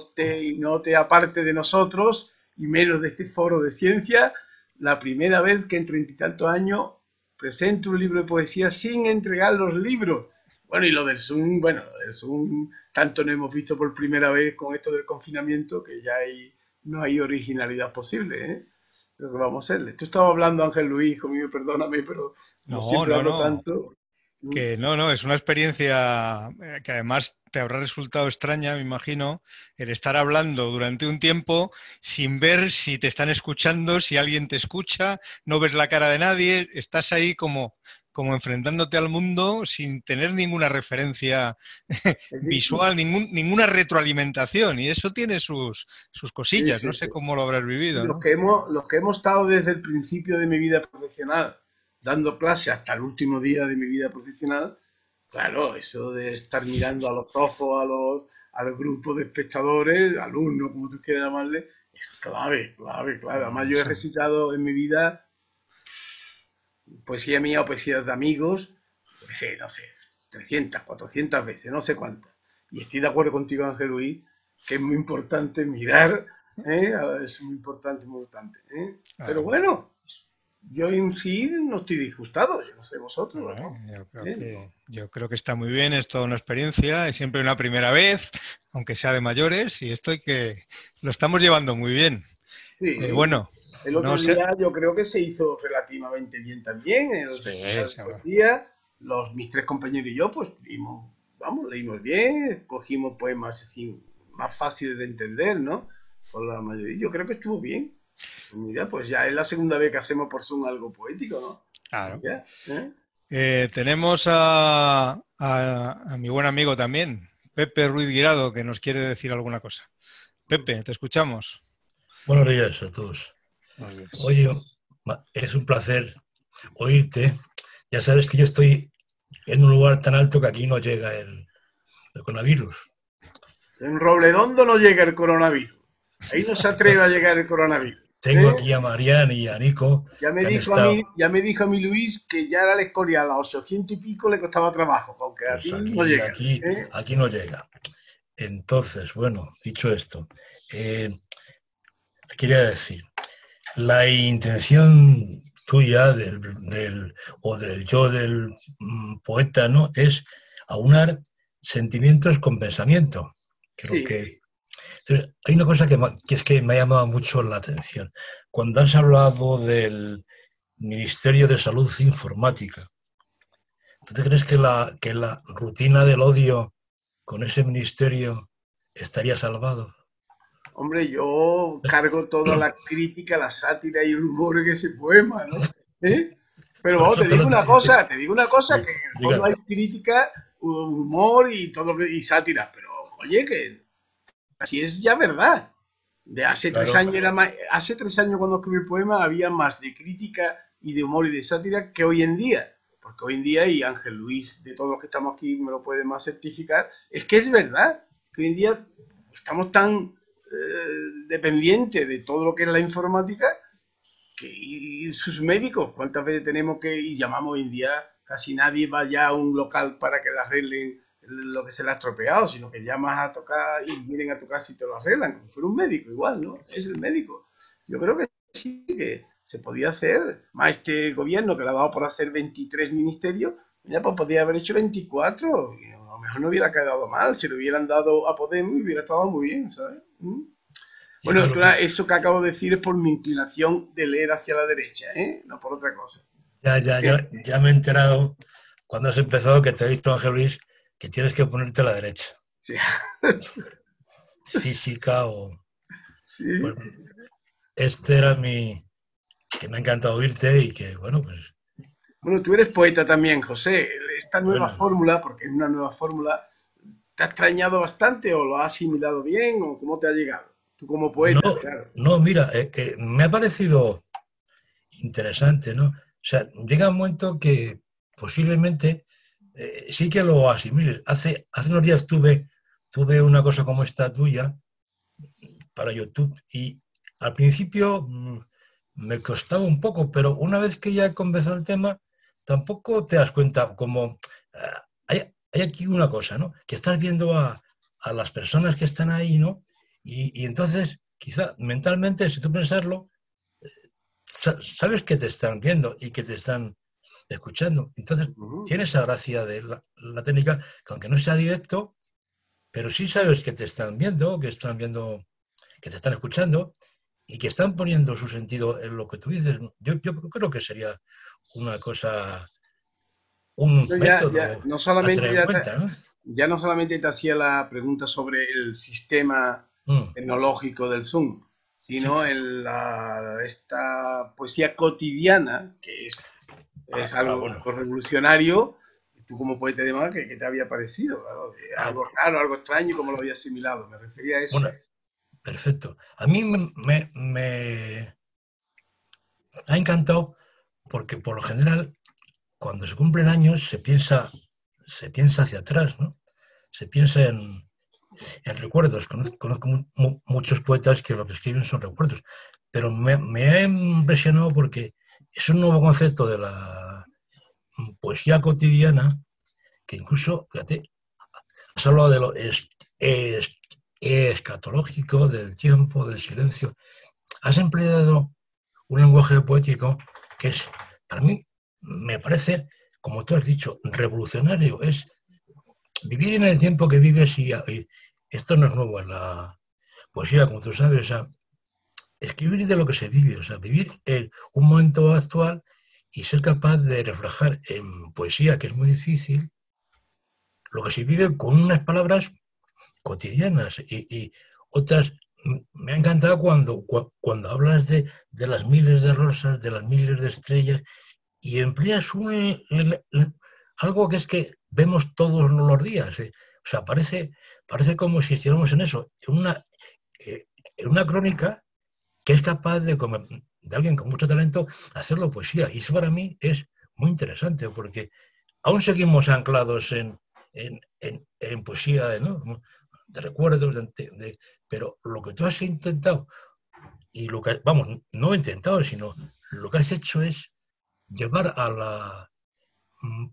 te aparte de nosotros, y menos de este foro de ciencia, la primera vez que en 30 y tantos años presento un libro de poesía sin entregar los libros. Bueno, y lo del Zoom, tanto no hemos visto por primera vez con esto del confinamiento que ya no hay originalidad posible, ¿eh? Pero vamos a hacerle. Tú estabas hablando, Ángel Luis, hijo mío, perdóname, pero como siempre hablo tanto. Que no, es una experiencia que además te habrá resultado extraña, me imagino, el estar hablando durante un tiempo sin ver si te están escuchando, si alguien te escucha, no ves la cara de nadie, estás ahí como enfrentándote al mundo sin tener ninguna referencia visual, ninguna retroalimentación, y eso tiene sus cosillas, no sé cómo lo habrás vivido. Los que hemos estado desde el principio de mi vida profesional, dando clase hasta el último día de mi vida profesional, claro, eso de estar mirando a los ojos al grupo de espectadores, alumnos, como tú quieras llamarle, es clave. Además, yo he recitado en mi vida poesía mía o poesías de amigos, no sé, 300, 400 veces, no sé cuántas. Y estoy de acuerdo contigo, Ángel Luis, que es muy importante mirar, es muy importante. Pero bueno, yo en sí no estoy disgustado, yo no sé vosotros. Bueno, yo creo que está muy bien, es toda una experiencia, es siempre una primera vez, aunque sea de mayores, y esto lo estamos llevando muy bien. Sí, bueno, el otro día yo creo que se hizo relativamente bien también, en poesía, mis tres compañeros y yo, pues leímos bien, cogimos poemas así más fáciles de entender, ¿no? Por la mayoría, yo creo que estuvo bien. Mira, pues ya es la segunda vez que hacemos por Zoom algo poético, ¿no? Claro. ¿Ya? Tenemos a mi buen amigo también, Pepe Ruiz Guirado, que nos quiere decir alguna cosa. Pepe, te escuchamos. Buenos días a todos. Oye, es un placer oírte. Ya sabes que yo estoy en un lugar tan alto que aquí no llega el coronavirus. En Robledondo no llega el coronavirus. Ahí no se atreve a llegar el coronavirus. Tengo aquí a Marian y a Nico. Ya me dijo a mí Luis que ya era la escoria a los 800 y pico le costaba trabajo, aunque pues aquí no llega. Aquí no llega. Entonces, bueno, dicho esto, te quería decir, la intención tuya del poeta, ¿no?, es aunar sentimientos con pensamiento. Creo que entonces, hay una cosa que es que me ha llamado mucho la atención. Cuando has hablado del Ministerio de Salud Informática, ¿tú te crees que la rutina del odio con ese ministerio estaría salvado? Hombre, yo cargo toda la crítica, la sátira y el humor en ese poema, ¿no? ¿Eh? Pero Por vamos, eso te digo una cosa, Sí, que en el fondo dígame. hay crítica, humor y todo y sátira, pero oye, que así es ya verdad. De hace tres Claro, años hace 3 años cuando escribí el poema había más de crítica y de humor y de sátira que hoy en día. Porque hoy en día, y Ángel Luis, de todos los que estamos aquí, me lo puede más certificar, es que es verdad que hoy en día estamos tan dependientes de todo lo que es la informática y sus médicos. ¿Cuántas veces tenemos que, y llamamos hoy en día, casi nadie va ya a un local para que le arreglen lo que se le ha estropeado, sino que llamas a tocar y vienen a tu casa y te lo arreglan, como si fuera un médico igual, ¿no? Es el médico. Yo creo que sí, que se podía hacer, más este gobierno que le ha dado por hacer 23 ministerios, ya pues podía haber hecho 24, y a lo mejor no hubiera quedado mal, si lo hubieran dado a Podemos hubiera estado muy bien, ¿sabes? Bueno, ya, claro, eso que acabo de decir es por mi inclinación de leer hacia la derecha, ¿eh? No por otra cosa. ya me he enterado cuando has empezado que te he dicho, Ángel Luis, que tienes que ponerte a la derecha. Sí. Física o... Sí. Pues, este era que me ha encantado oírte y que, bueno, pues... Bueno, tú eres poeta también, José. Esta nueva Bueno, fórmula, porque es una nueva fórmula, ¿te ha extrañado bastante o lo has asimilado bien o cómo te ha llegado? Tú como poeta, claro. no, mira, me ha parecido interesante, ¿no? O sea, llega un momento que posiblemente sí que lo asimiles. Hace unos días tuve una cosa como esta tuya para YouTube y al principio me costaba un poco, pero una vez que ya comenzó el tema, tampoco te das cuenta como... hay aquí una cosa, ¿no? Que estás viendo a las personas que están ahí, ¿no? Y entonces, quizá mentalmente, si tú pensarlo, sabes que te están viendo y que te están escuchando. Entonces, tiene esa gracia de la técnica, que aunque no sea directo, pero sí sabes que te están viendo, que te están escuchando y que están poniendo su sentido en lo que tú dices. Yo creo que sería una cosa, un método No a solamente tener en cuenta, ¿no? ya no solamente te hacía la pregunta sobre el sistema tecnológico del Zoom, sino Sí. en esta poesía cotidiana, que es algo Bueno. revolucionario. Tú como poeta de mar, ¿qué te había parecido? Claro, algo raro, algo extraño, ¿cómo lo había asimilado? Me refería a eso. Bueno, perfecto. A mí me ha encantado porque por lo general cuando se cumplen años se piensa hacia atrás, ¿no? Se piensa en recuerdos. Conozco muchos poetas que lo que escriben son recuerdos, pero me ha impresionado porque es un nuevo concepto de la poesía cotidiana que incluso, fíjate, has hablado de lo escatológico, del tiempo, del silencio. Has empleado un lenguaje poético que es, para mí, me parece, como tú has dicho, revolucionario. Es vivir en el tiempo que vives y esto no es nuevo en la poesía, como tú sabes. O sea, escribir de lo que se vive, o sea, vivir en un momento actual y ser capaz de reflejar en poesía, que es muy difícil, lo que se vive con unas palabras cotidianas y otras. Me ha encantado cuando hablas de las miles de rosas, de las miles de estrellas y empleas algo que es que vemos todos los días. O sea, parece como si estuviéramos en eso, en una crónica que es capaz de alguien con mucho talento hacerlo poesía. Y eso para mí es muy interesante porque aún seguimos anclados en poesía, ¿no? De recuerdos, pero lo que tú has intentado, y lo que, vamos, no he intentado, sino lo que has hecho es llevar a la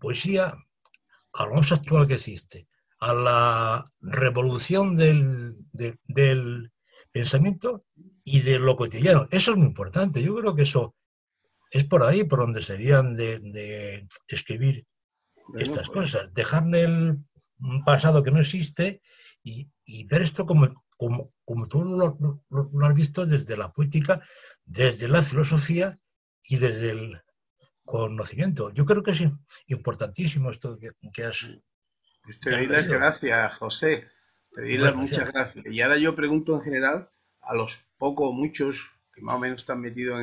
poesía a lo más actual que existe, a la revolución del pensamiento y de lo cotidiano. Eso es muy importante. Yo creo que eso es por ahí por donde serían de escribir estas cosas. Dejarle el pasado que no existe y ver esto como tú lo has visto desde la poética, desde la filosofía y desde conocimiento. Yo creo que es importantísimo esto que has... Pues te doy las gracias, José. Te doy las muchas gracias. Y ahora yo pregunto en general a los pocos, muchos, que más o menos están metidos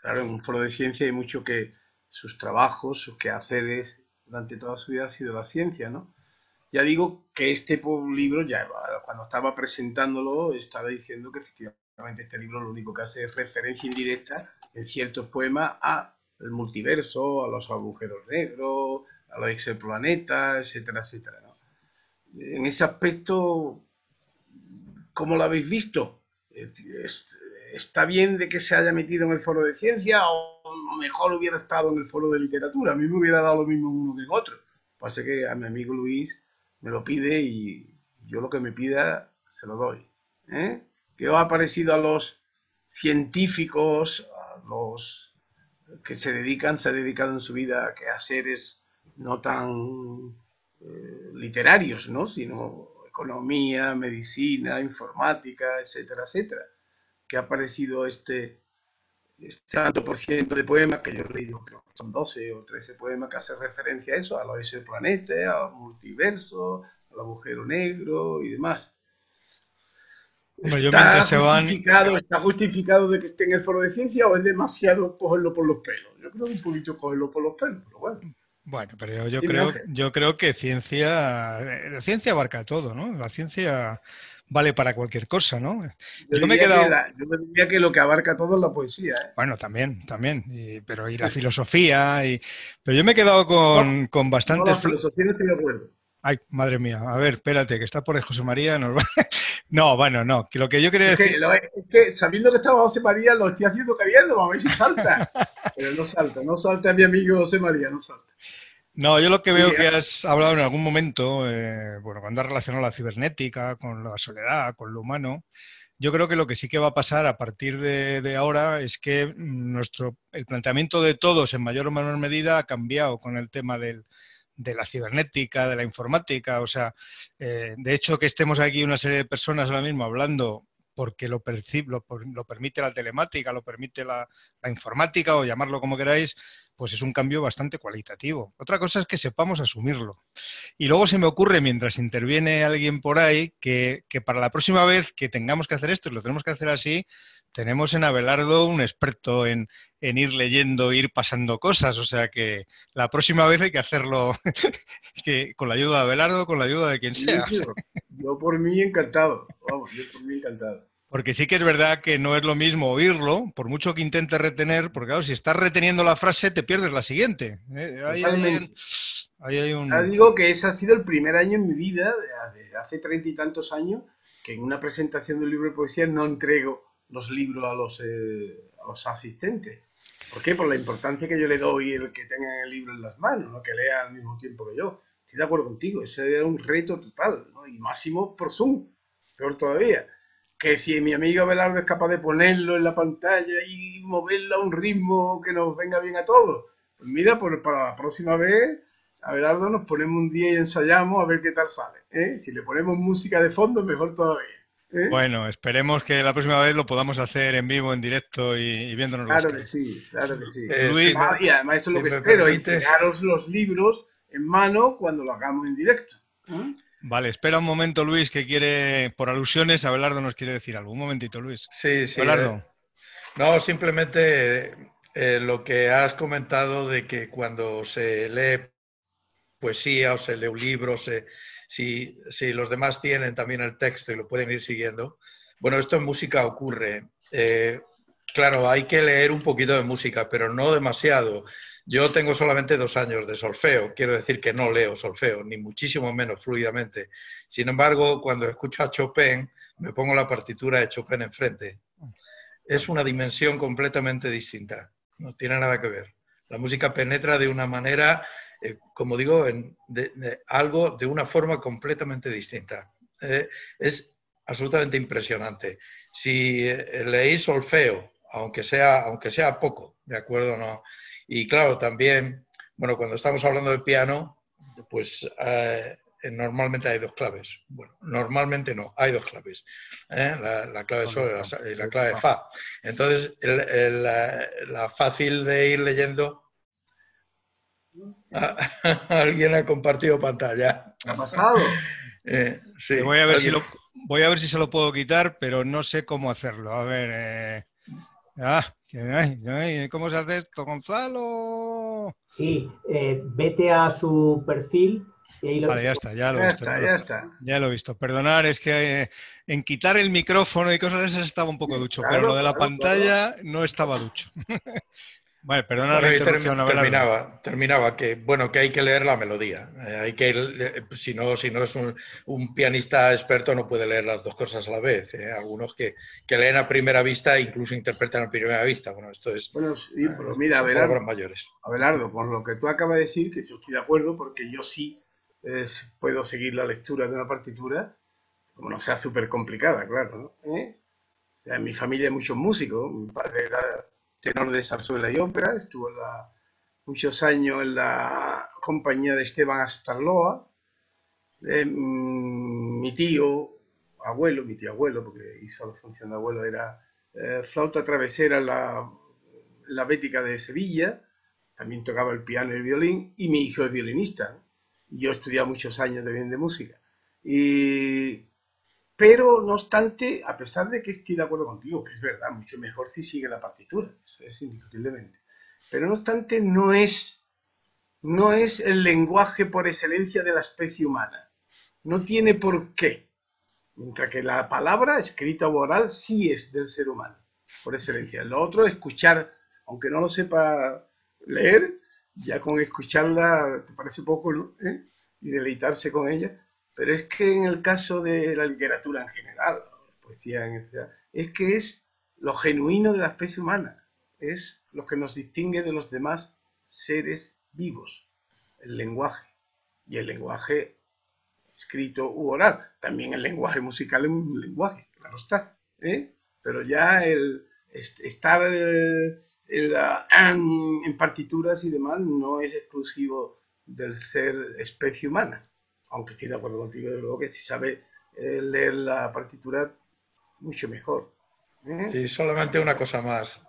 claro, en un foro de ciencia, y mucho que sus trabajos, sus quehaceres durante toda su vida ha sido la ciencia, ¿no? Ya digo que este libro, ya cuando estaba presentándolo, estaba diciendo que efectivamente este libro lo único que hace es referencia indirecta en ciertos poemas al multiverso, a los agujeros negros, a los exoplanetas, etcétera, etcétera, ¿no? En ese aspecto, ¿cómo lo habéis visto? ¿Está bien de que se haya metido en el foro de ciencia o mejor hubiera estado en el foro de literatura? A mí me hubiera dado lo mismo uno que en otro. Pasa que a mi amigo Luis me lo pide y yo lo que me pida se lo doy. ¿Qué os ha parecido a los científicos, a los que se han dedicado en su vida a quehaceres no tan literarios, ¿no? Sino economía, medicina, informática, etcétera, etcétera? ¿Qué ha parecido este tanto por ciento de poemas, que yo he leído, creo que son 12 o 13 poemas que hacen referencia a eso, a los exoplanetas, al multiverso, al agujero negro y demás? ¿Está justificado de que esté en el foro de ciencia o es demasiado cogerlo por los pelos? Yo creo que un poquito cogerlo por los pelos, pero bueno. Bueno, pero yo creo que la ciencia abarca todo, ¿no? La ciencia vale para cualquier cosa, ¿no? Yo diría que lo que abarca todo es la poesía, ¿eh? Bueno, también, pero y la filosofía, pero yo me he quedado con bastantes... No, la filosofía no estoy de acuerdo. Ay, madre mía, a ver, espérate, que está por ahí José María. No, bueno, no, que lo que yo quería decir... Es que sabiendo que estaba José María, lo estoy haciendo cayendo, vamos a ver si salta. Pero no salta mi amigo José María, no salta. No, yo lo que veo que has hablado en algún momento, bueno, cuando has relacionado la cibernética con la soledad, con lo humano, yo creo que lo que sí que va a pasar a partir de ahora es que el planteamiento de todos en mayor o menor medida ha cambiado con el tema de la cibernética, de la informática. O sea, de hecho que estemos aquí una serie de personas ahora mismo hablando porque lo permite la telemática, lo permite la informática, o llamarlo como queráis, pues es un cambio bastante cualitativo. Otra cosa es que sepamos asumirlo. Y luego se me ocurre, mientras interviene alguien por ahí, que para la próxima vez que tengamos que hacer esto, y lo tenemos que hacer así, tenemos en Abelardo un experto en ir leyendo, ir pasando cosas. O sea que la próxima vez hay que hacerlo con la ayuda de Abelardo, con la ayuda de quien sea. Yo por mí encantado. Vamos, yo por mí encantado. Porque sí que es verdad que no es lo mismo oírlo, por mucho que intentes retener, porque claro, si estás reteniendo la frase te pierdes la siguiente. Ya digo que ese ha sido el primer año en mi vida, desde hace 30 y tantos años, que en una presentación de un libro de poesía no entrego los libros a los asistentes. ¿Por qué? Por la importancia que yo le doy el que tengan el libro en las manos, no que lea al mismo tiempo que yo. Estoy de acuerdo contigo, ese era un reto total, ¿no? Y máximo por Zoom, peor todavía. Que si mi amigo Abelardo es capaz de ponerlo en la pantalla y moverlo a un ritmo que nos venga bien a todos, pues mira, pues para la próxima vez, Abelardo, nos ponemos un día y ensayamos a ver qué tal sale, ¿eh? Si le ponemos música de fondo, mejor todavía. Bueno, esperemos que la próxima vez lo podamos hacer en vivo, en directo y viéndonos las caras. Claro que sí. Luis, y además eso es lo que espero, entregaros los libros en mano cuando lo hagamos en directo. Vale, espera un momento, Luis, que quiere, por alusiones, Abelardo nos quiere decir algo. Un momentito, Luis. Sí. Abelardo. No, simplemente lo que has comentado de que cuando se lee poesía o se lee un libro, si los demás tienen también el texto y lo pueden ir siguiendo. Bueno, esto en música ocurre. Claro, hay que leer un poquito de música, pero no demasiado. Yo tengo solamente 2 años de solfeo, quiero decir que no leo solfeo, ni muchísimo menos fluidamente. Sin embargo, cuando escucho a Chopin, me pongo la partitura de Chopin enfrente. Es una dimensión completamente distinta, no tiene nada que ver. La música penetra de una manera, como digo, algo de una forma completamente distinta. Es absolutamente impresionante. Si leéis solfeo, aunque sea poco, ¿de acuerdo? No. Y claro, también, bueno, cuando estamos hablando de piano, pues normalmente hay 2 claves. Bueno, normalmente no, hay 2 claves. La clave sol y la clave fa. Entonces, la fácil de ir leyendo... Alguien ha compartido pantalla. ¿Qué ha pasado? Sí, voy a ver si se lo puedo quitar, pero no sé cómo hacerlo. A ver... ¿cómo se hace esto, Gonzalo? Sí, vete a su perfil y ahí lo Vale, ya está, ya lo he visto. Ya está. Ya lo he visto. Perdonar, es que en quitar el micrófono y cosas de esas estaba un poco ducho, Claro, pero lo de la claro, pantalla no estaba ducho. Vale, perdona la interrupción. Terminaba que, bueno, que hay que leer la melodía. Hay que ir, si no es un pianista experto no puede leer las 2 cosas a la vez. Algunos que leen a primera vista e incluso interpretan a primera vista. Bueno, esto es... Bueno, sí, pero mira, palabras mayores. Abelardo, con lo que tú acabas de decir, que yo estoy de acuerdo, porque yo sí puedo seguir la lectura de una partitura, como no sea súper complicada, claro, ¿no? O sea, en mi familia hay muchos músicos. Mi padre era tenor de zarzuela y ópera, estuvo muchos años en la compañía de Esteban Astarloa. Mi tío abuelo, porque hizo la función de abuelo, era flauta travesera en la Bética de Sevilla, también tocaba el piano y el violín, y mi hijo es violinista. Yo he estudiado muchos años también de música. Pero, no obstante, a pesar de que estoy de acuerdo contigo, que es verdad, mucho mejor si sigue la partitura, eso es indiscutiblemente. Pero, no obstante, no es el lenguaje por excelencia de la especie humana. No tiene por qué. Mientras que la palabra, escrita o oral, sí es del ser humano, por excelencia. Lo otro es escuchar, aunque no lo sepa leer, ya con escucharla te parece poco, ¿no? Y deleitarse con ella. Pero es que en el caso de la literatura en general, la poesía en general, es que es lo genuino de la especie humana, es lo que nos distingue de los demás seres vivos, el lenguaje. Y el lenguaje escrito u oral, también el lenguaje musical es un lenguaje, claro está, pero ya el estar en partituras y demás no es exclusivo del ser especie humana. Aunque estoy de acuerdo contigo, de luego que si sabe leer la partitura, mucho mejor. Sí, solamente una cosa más.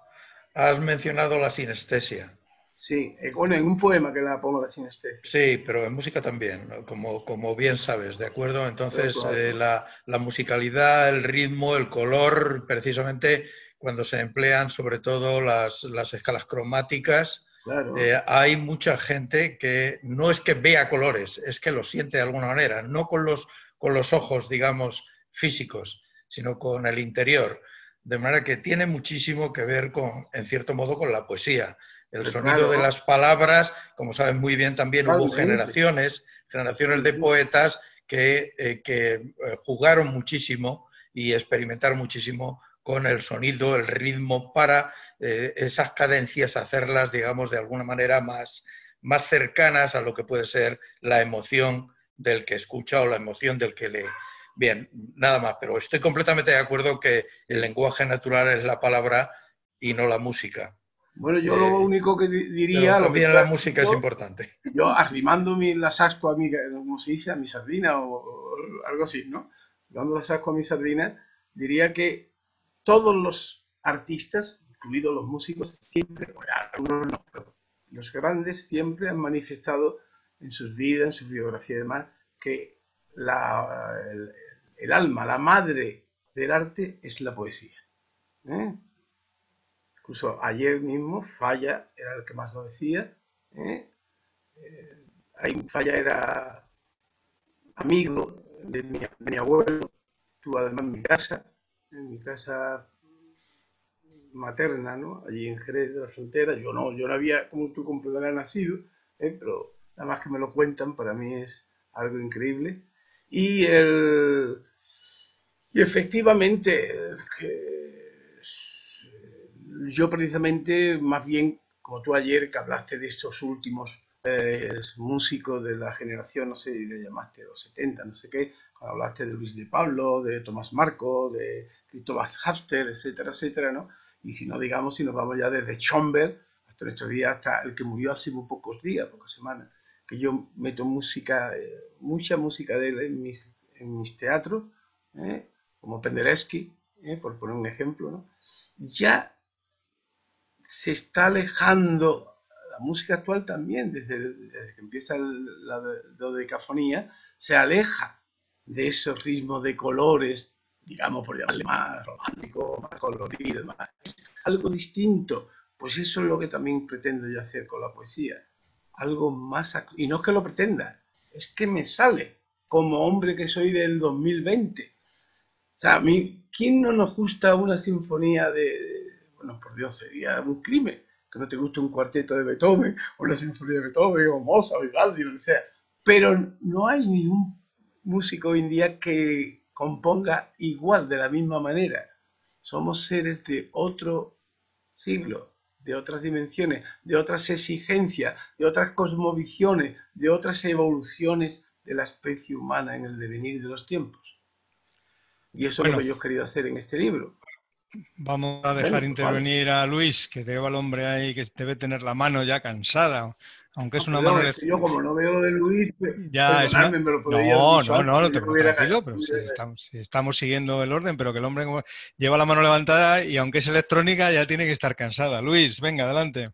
Has mencionado la sinestesia. Sí, bueno, en un poema que la pongo la sinestesia. Sí, pero en música también, ¿no? Como bien sabes, ¿de acuerdo? Entonces, claro. La musicalidad, el ritmo, el color, precisamente cuando se emplean sobre todo las escalas cromáticas, claro. Hay mucha gente que no es que vea colores, es que los siente de alguna manera, no con los ojos, digamos, físicos, sino con el interior. De manera que tiene muchísimo que ver en cierto modo, con la poesía. El sonido de las palabras, como saben muy bien también, hubo generaciones de poetas que jugaron muchísimo y experimentaron muchísimo con el sonido, el ritmo, para esas cadencias hacerlas, digamos, de alguna manera más cercanas a lo que puede ser la emoción del que escucha o la emoción del que lee. Bien, nada más, pero estoy completamente de acuerdo que el lenguaje natural es la palabra y no la música. Bueno, yo lo único que diría... Pero también la música es importante. Yo arrimando las asco a mi, como se dice, a mi sardina o algo así, ¿no? Dando las asco a mi sardina, diría que todos los artistas, incluidos los músicos, siempre, bueno, algunos no, pero los grandes siempre han manifestado en sus vidas, en su biografía y demás, que el alma, la madre del arte es la poesía. Incluso ayer mismo Falla era el que más lo decía. Falla era amigo de mi abuelo, estuvo además en mi casa materna, ¿no? Allí en Jerez de la Frontera. Yo no había, como tú comprenderás, nacido, pero nada más que me lo cuentan, para mí es algo increíble. Y efectivamente, yo precisamente, más bien, como tú ayer que hablaste de estos últimos músicos de la generación, no sé, le llamaste los 70, no sé qué, cuando hablaste de Luis de Pablo, de Tomás Marco, de Cristóbal Hafter, etcétera, etcétera, ¿no? Y si no, digamos, si nos vamos ya desde Schönberg hasta nuestros días, hasta el que murió hace muy pocos días, pocas semanas, que yo meto música, mucha música de él en mis teatros, como Penderecki, por poner un ejemplo, ¿no? Ya se está alejando. La música actual también, desde que empieza la dodecafonía, se aleja de esos ritmos de colores, digamos, por llamarle más romántico, más colorido, más, algo distinto. Pues eso es lo que también pretendo yo hacer con la poesía. Algo más... Y no es que lo pretenda, es que me sale como hombre que soy del 2020. O sea, a mí, ¿quién no nos gusta una sinfonía bueno, por Dios, sería un crimen que no te guste un cuarteto de Beethoven, o una sinfonía de Beethoven, o Mozart, o Vivaldi, lo que sea. Pero no hay ningún músico hoy en día que componga igual, de la misma manera. Somos seres de otro siglo, de otras dimensiones, de otras exigencias, de otras cosmovisiones, de otras evoluciones de la especie humana en el devenir de los tiempos. Y eso es lo que yo he querido hacer en este libro. Vamos a dejar intervenir a Luis, que lleva el hombre ahí que debe tener la mano ya cansada, aunque es una mano... Yo como no veo lo de Luis, ya es una... me lo podría haber dicho antes, no te preocupes, tranquilo, pero si estamos siguiendo el orden, pero que el hombre lleva la mano levantada y aunque es electrónica ya tiene que estar cansada. Luis, venga, adelante.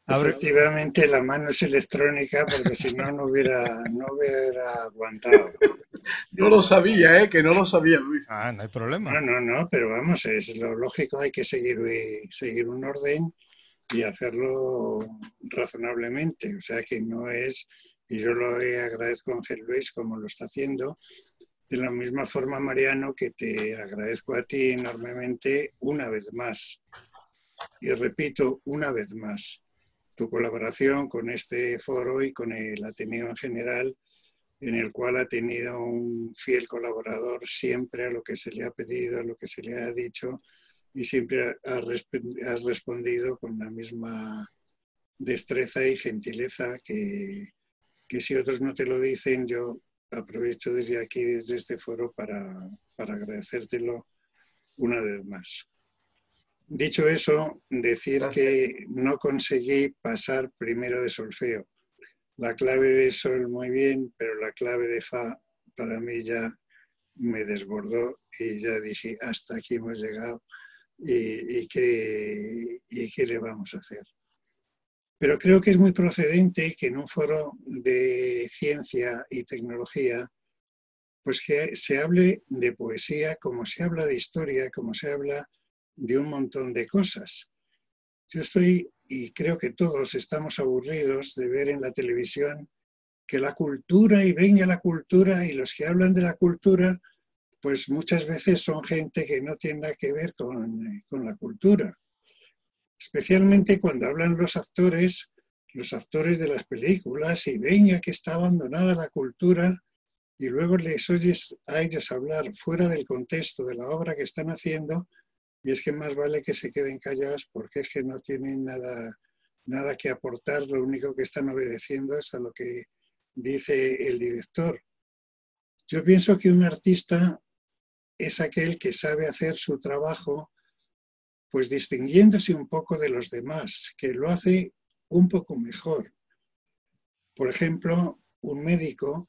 Efectivamente, la mano es electrónica porque si no, no hubiera aguantado. Yo lo sabía, que no lo sabía, Luis. Ah, no hay problema. No, pero vamos, es lo lógico, hay que seguir un orden y hacerlo razonablemente. O sea que no es, y yo lo agradezco a Ángel Luis como lo está haciendo, de la misma forma, Mariano, que te agradezco a ti enormemente una vez más. Y repito, una vez más, tu colaboración con este foro y con el Ateneo en general, en el cual ha tenido un fiel colaborador siempre a lo que se le ha pedido, a lo que se le ha dicho, y siempre has respondido con la misma destreza y gentileza que si otros no te lo dicen, yo aprovecho desde aquí, desde este foro, para agradecértelo una vez más. Dicho eso, decir que no conseguí pasar primero de solfeo. La clave de sol muy bien, pero la clave de fa para mí ya me desbordó y ya dije, hasta aquí hemos llegado y ¿qué le vamos a hacer? Pero creo que es muy procedente que en un foro de ciencia y tecnología, pues que se hable de poesía como se habla de historia, como se habla de un montón de cosas. Yo estoy, y creo que todos estamos aburridos de ver en la televisión que la cultura y venga la cultura, y los que hablan de la cultura, pues muchas veces son gente que no tiene nada que ver con la cultura. Especialmente cuando hablan los actores de las películas, y venga que está abandonada la cultura, y luego les oyes a ellos hablar fuera del contexto de la obra que están haciendo, y es que más vale que se queden callados porque es que no tienen nada que aportar, lo único que están obedeciendo es a lo que dice el director. Yo pienso que un artista es aquel que sabe hacer su trabajo pues distinguiéndose un poco de los demás, que lo hace un poco mejor. Por ejemplo, un médico,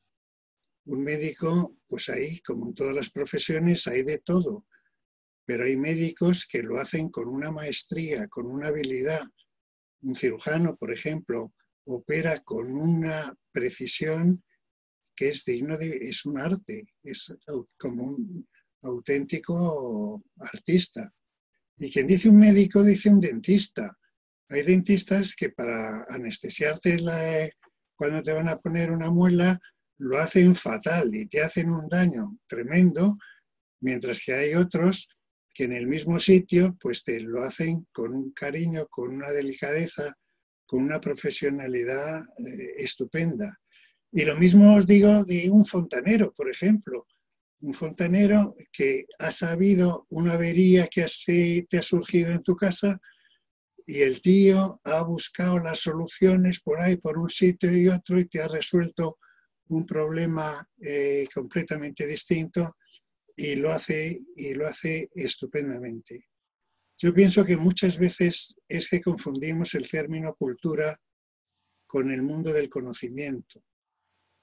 pues ahí, como en todas las profesiones, hay de todo. Pero hay médicos que lo hacen con una maestría, con una habilidad. Un cirujano, por ejemplo, opera con una precisión que es digno es un arte, es como un auténtico artista. Y quien dice un médico, dice un dentista. Hay dentistas que para anestesiarte cuando te van a poner una muela, lo hacen fatal y te hacen un daño tremendo, mientras que hay otros que en el mismo sitio pues te lo hacen con un cariño, con una delicadeza, con una profesionalidad estupenda. Y lo mismo os digo de un fontanero, por ejemplo. Un fontanero que ha sabido una avería que te ha surgido en tu casa y el tío ha buscado las soluciones por ahí, por un sitio y otro, y te ha resuelto un problema completamente distinto y lo hace estupendamente. Yo pienso que muchas veces es que confundimos el término cultura con el mundo del conocimiento.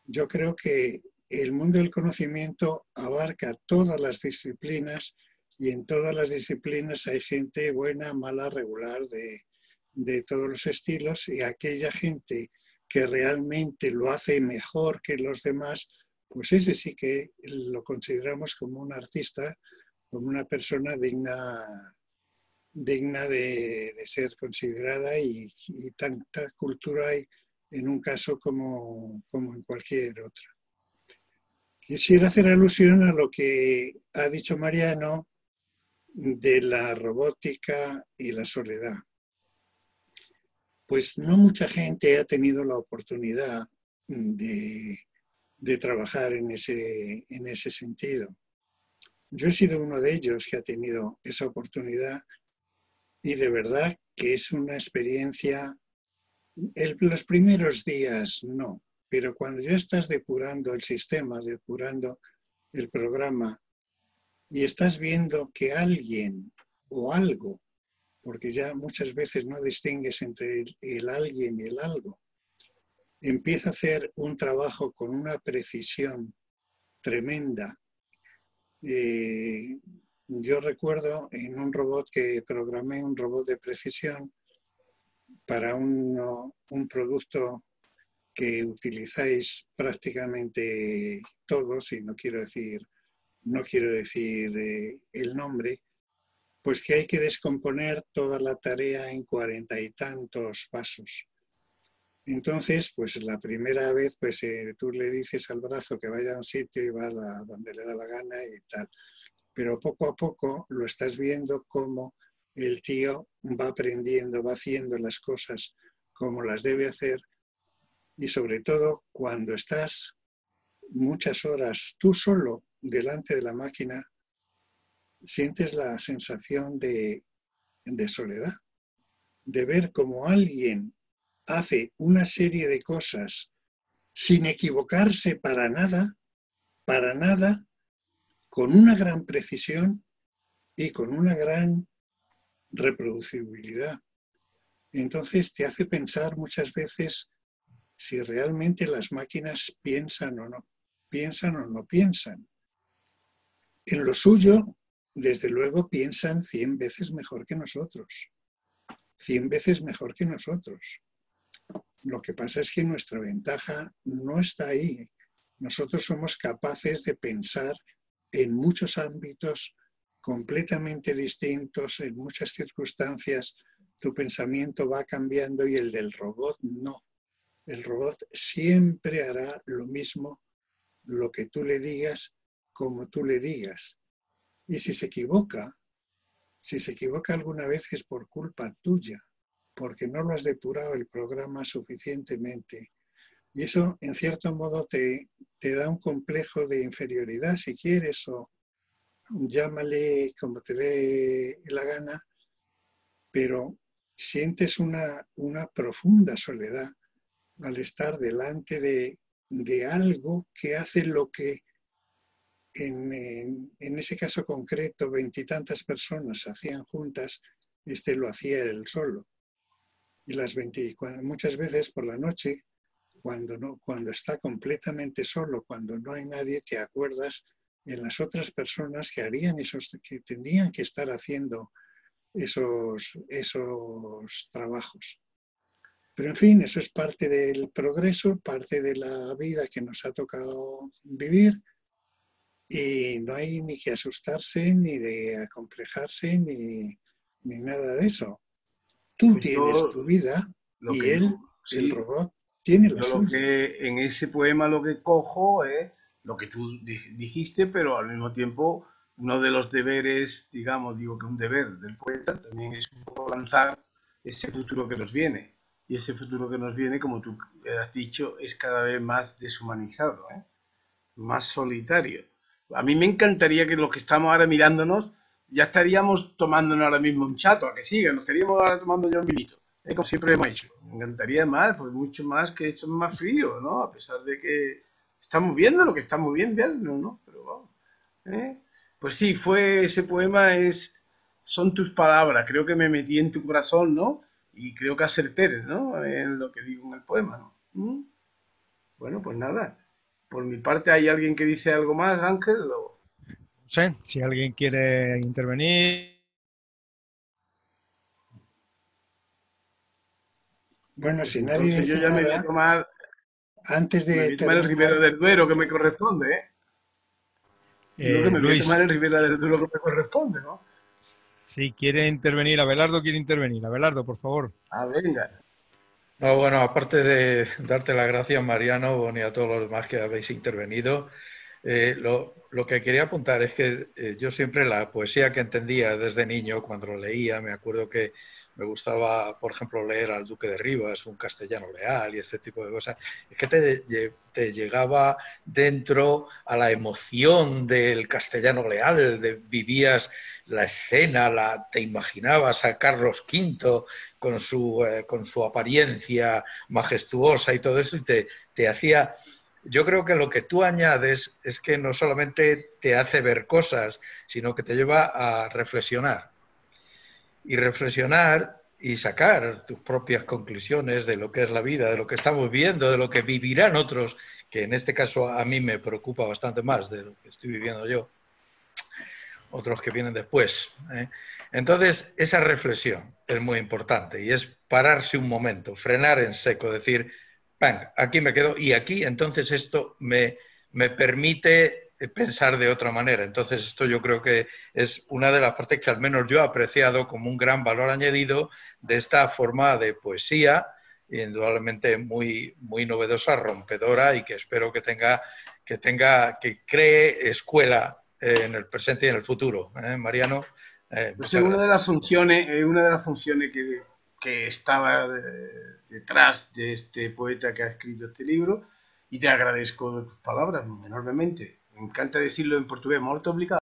Yo creo que el mundo del conocimiento abarca todas las disciplinas y en todas las disciplinas hay gente buena, mala, regular, de todos los estilos, y aquella gente que realmente lo hace mejor que los demás, pues ese sí que lo consideramos como un artista, como una persona digna de ser considerada, y tanta cultura hay en un caso como en cualquier otro. Quisiera hacer alusión a lo que ha dicho Mariano de la robótica y la soledad. Pues no mucha gente ha tenido la oportunidad de trabajar en ese sentido. Yo he sido uno de ellos que ha tenido esa oportunidad, y de verdad que es una experiencia. Los primeros días no, pero cuando ya estás depurando el sistema, depurando el programa, y estás viendo que alguien o algo, porque ya muchas veces no distingues entre el alguien y el algo, empieza a hacer un trabajo con una precisión tremenda. Yo recuerdo en un robot que programé, un robot de precisión, para un producto que utilizáis prácticamente todos, y no quiero decir el nombre, pues que hay que descomponer toda la tarea en 40 y tantos pasos. Entonces, pues la primera vez, pues tú le dices al brazo que vaya a un sitio y va a donde le da la gana y tal. Pero poco a poco lo estás viendo cómo el tío va aprendiendo, va haciendo las cosas como las debe hacer, y sobre todo cuando estás muchas horas tú solo delante de la máquina, sientes la sensación de soledad, de ver cómo alguien hace una serie de cosas sin equivocarse para nada, con una gran precisión y con una gran reproducibilidad. Entonces te hace pensar muchas veces si realmente las máquinas piensan o no piensan. En lo suyo, desde luego, piensan 100 veces mejor que nosotros. 100 veces mejor que nosotros. Lo que pasa es que nuestra ventaja no está ahí. Nosotros somos capaces de pensar en muchos ámbitos completamente distintos, en muchas circunstancias. Tu pensamiento va cambiando y el del robot no. El robot siempre hará lo mismo, lo que tú le digas, como tú le digas. Y si se equivoca alguna vez es por culpa tuya, porque no lo has depurado el programa suficientemente. Y eso, en cierto modo, te da un complejo de inferioridad, si quieres, o llámale como te dé la gana, pero sientes una profunda soledad al estar delante de algo que hace lo que en ese caso concreto 20 y tantas personas hacían juntas, lo hacía él solo. Y muchas veces por la noche, cuando está completamente solo, cuando no hay nadie, te acuerdas en las otras personas que que tenían que estar haciendo esos trabajos. Pero en fin, eso es parte del progreso, parte de la vida que nos ha tocado vivir, y no hay ni que asustarse, ni de acomplejarse, ni nada de eso. Tú Pues tienes tu vida y él, sí, el robot, tiene la yo suya. lo que en ese poema lo que cojo es lo que tú dijiste, pero al mismo tiempo uno de los deberes, digamos, digo que un deber del poeta también es un poco lanzar ese futuro que nos viene. Y ese futuro que nos viene, como tú has dicho, es cada vez más deshumanizado, más solitario. A mí me encantaría que los que estamos ahora mirándonos ya estaríamos tomándonos ahora mismo un chato, a que siga, nos estaríamos ahora tomando ya un vinito, como siempre hemos hecho. Me encantaría más, pues mucho más, que esto es más frío, ¿no? A pesar de que estamos viendo lo que estamos viendo, ¿no? Pero vamos, Pues sí, ese poema son tus palabras, creo que me metí en tu corazón, ¿no? y creo que acerté, ¿no?, en lo que digo en el poema, ¿no? Bueno, pues nada. Por mi parte, ¿hay alguien que dice algo más, Ángel? No sé, si alguien quiere intervenir. Bueno, Pues si nadie entonces yo dice ya me voy a nada, tomar, antes me de voy a tomar el terminar, Ribera del Duero que me corresponde, ¿eh? Digo que me voy a Luis, tomar el Ribera del Duero que me corresponde, ¿no? si quiere intervenir, Abelardo quiere intervenir. Abelardo, por favor. Ah, venga. No, bueno, aparte de darte las gracias, Mariano, y a todos los demás que habéis intervenido, lo que quería apuntar es que yo siempre la poesía que entendía desde niño, cuando lo leía, me acuerdo que me gustaba, por ejemplo, leer al Duque de Rivas, un castellano leal y este tipo de cosas, es que te llegaba dentro a la emoción del castellano leal, vivías la escena, te imaginabas a Carlos V con su apariencia majestuosa y todo eso, y te hacía... Yo creo que lo que tú añades es que no solamente te hace ver cosas, sino que te lleva a reflexionar. Y reflexionar y sacar tus propias conclusiones de lo que es la vida, de lo que estamos viendo, de lo que vivirán otros, que en este caso a mí me preocupa bastante más de lo que estoy viviendo yo, otros que vienen después. Entonces, esa reflexión es muy importante y es pararse un momento, frenar en seco, decir, ¡pam!, aquí me quedo y aquí entonces esto me permite pensar de otra manera. Entonces, esto yo creo que es una de las partes que al menos yo he apreciado como un gran valor añadido de esta forma de poesía, indudablemente muy, muy novedosa, rompedora y que espero que cree escuela en el presente y en el futuro. Mariano, Pues muchas gracias. una de las funciones que estaba detrás de este poeta que ha escrito este libro, y te agradezco tus palabras enormemente. Me encanta decirlo en portugués, molto obrigado.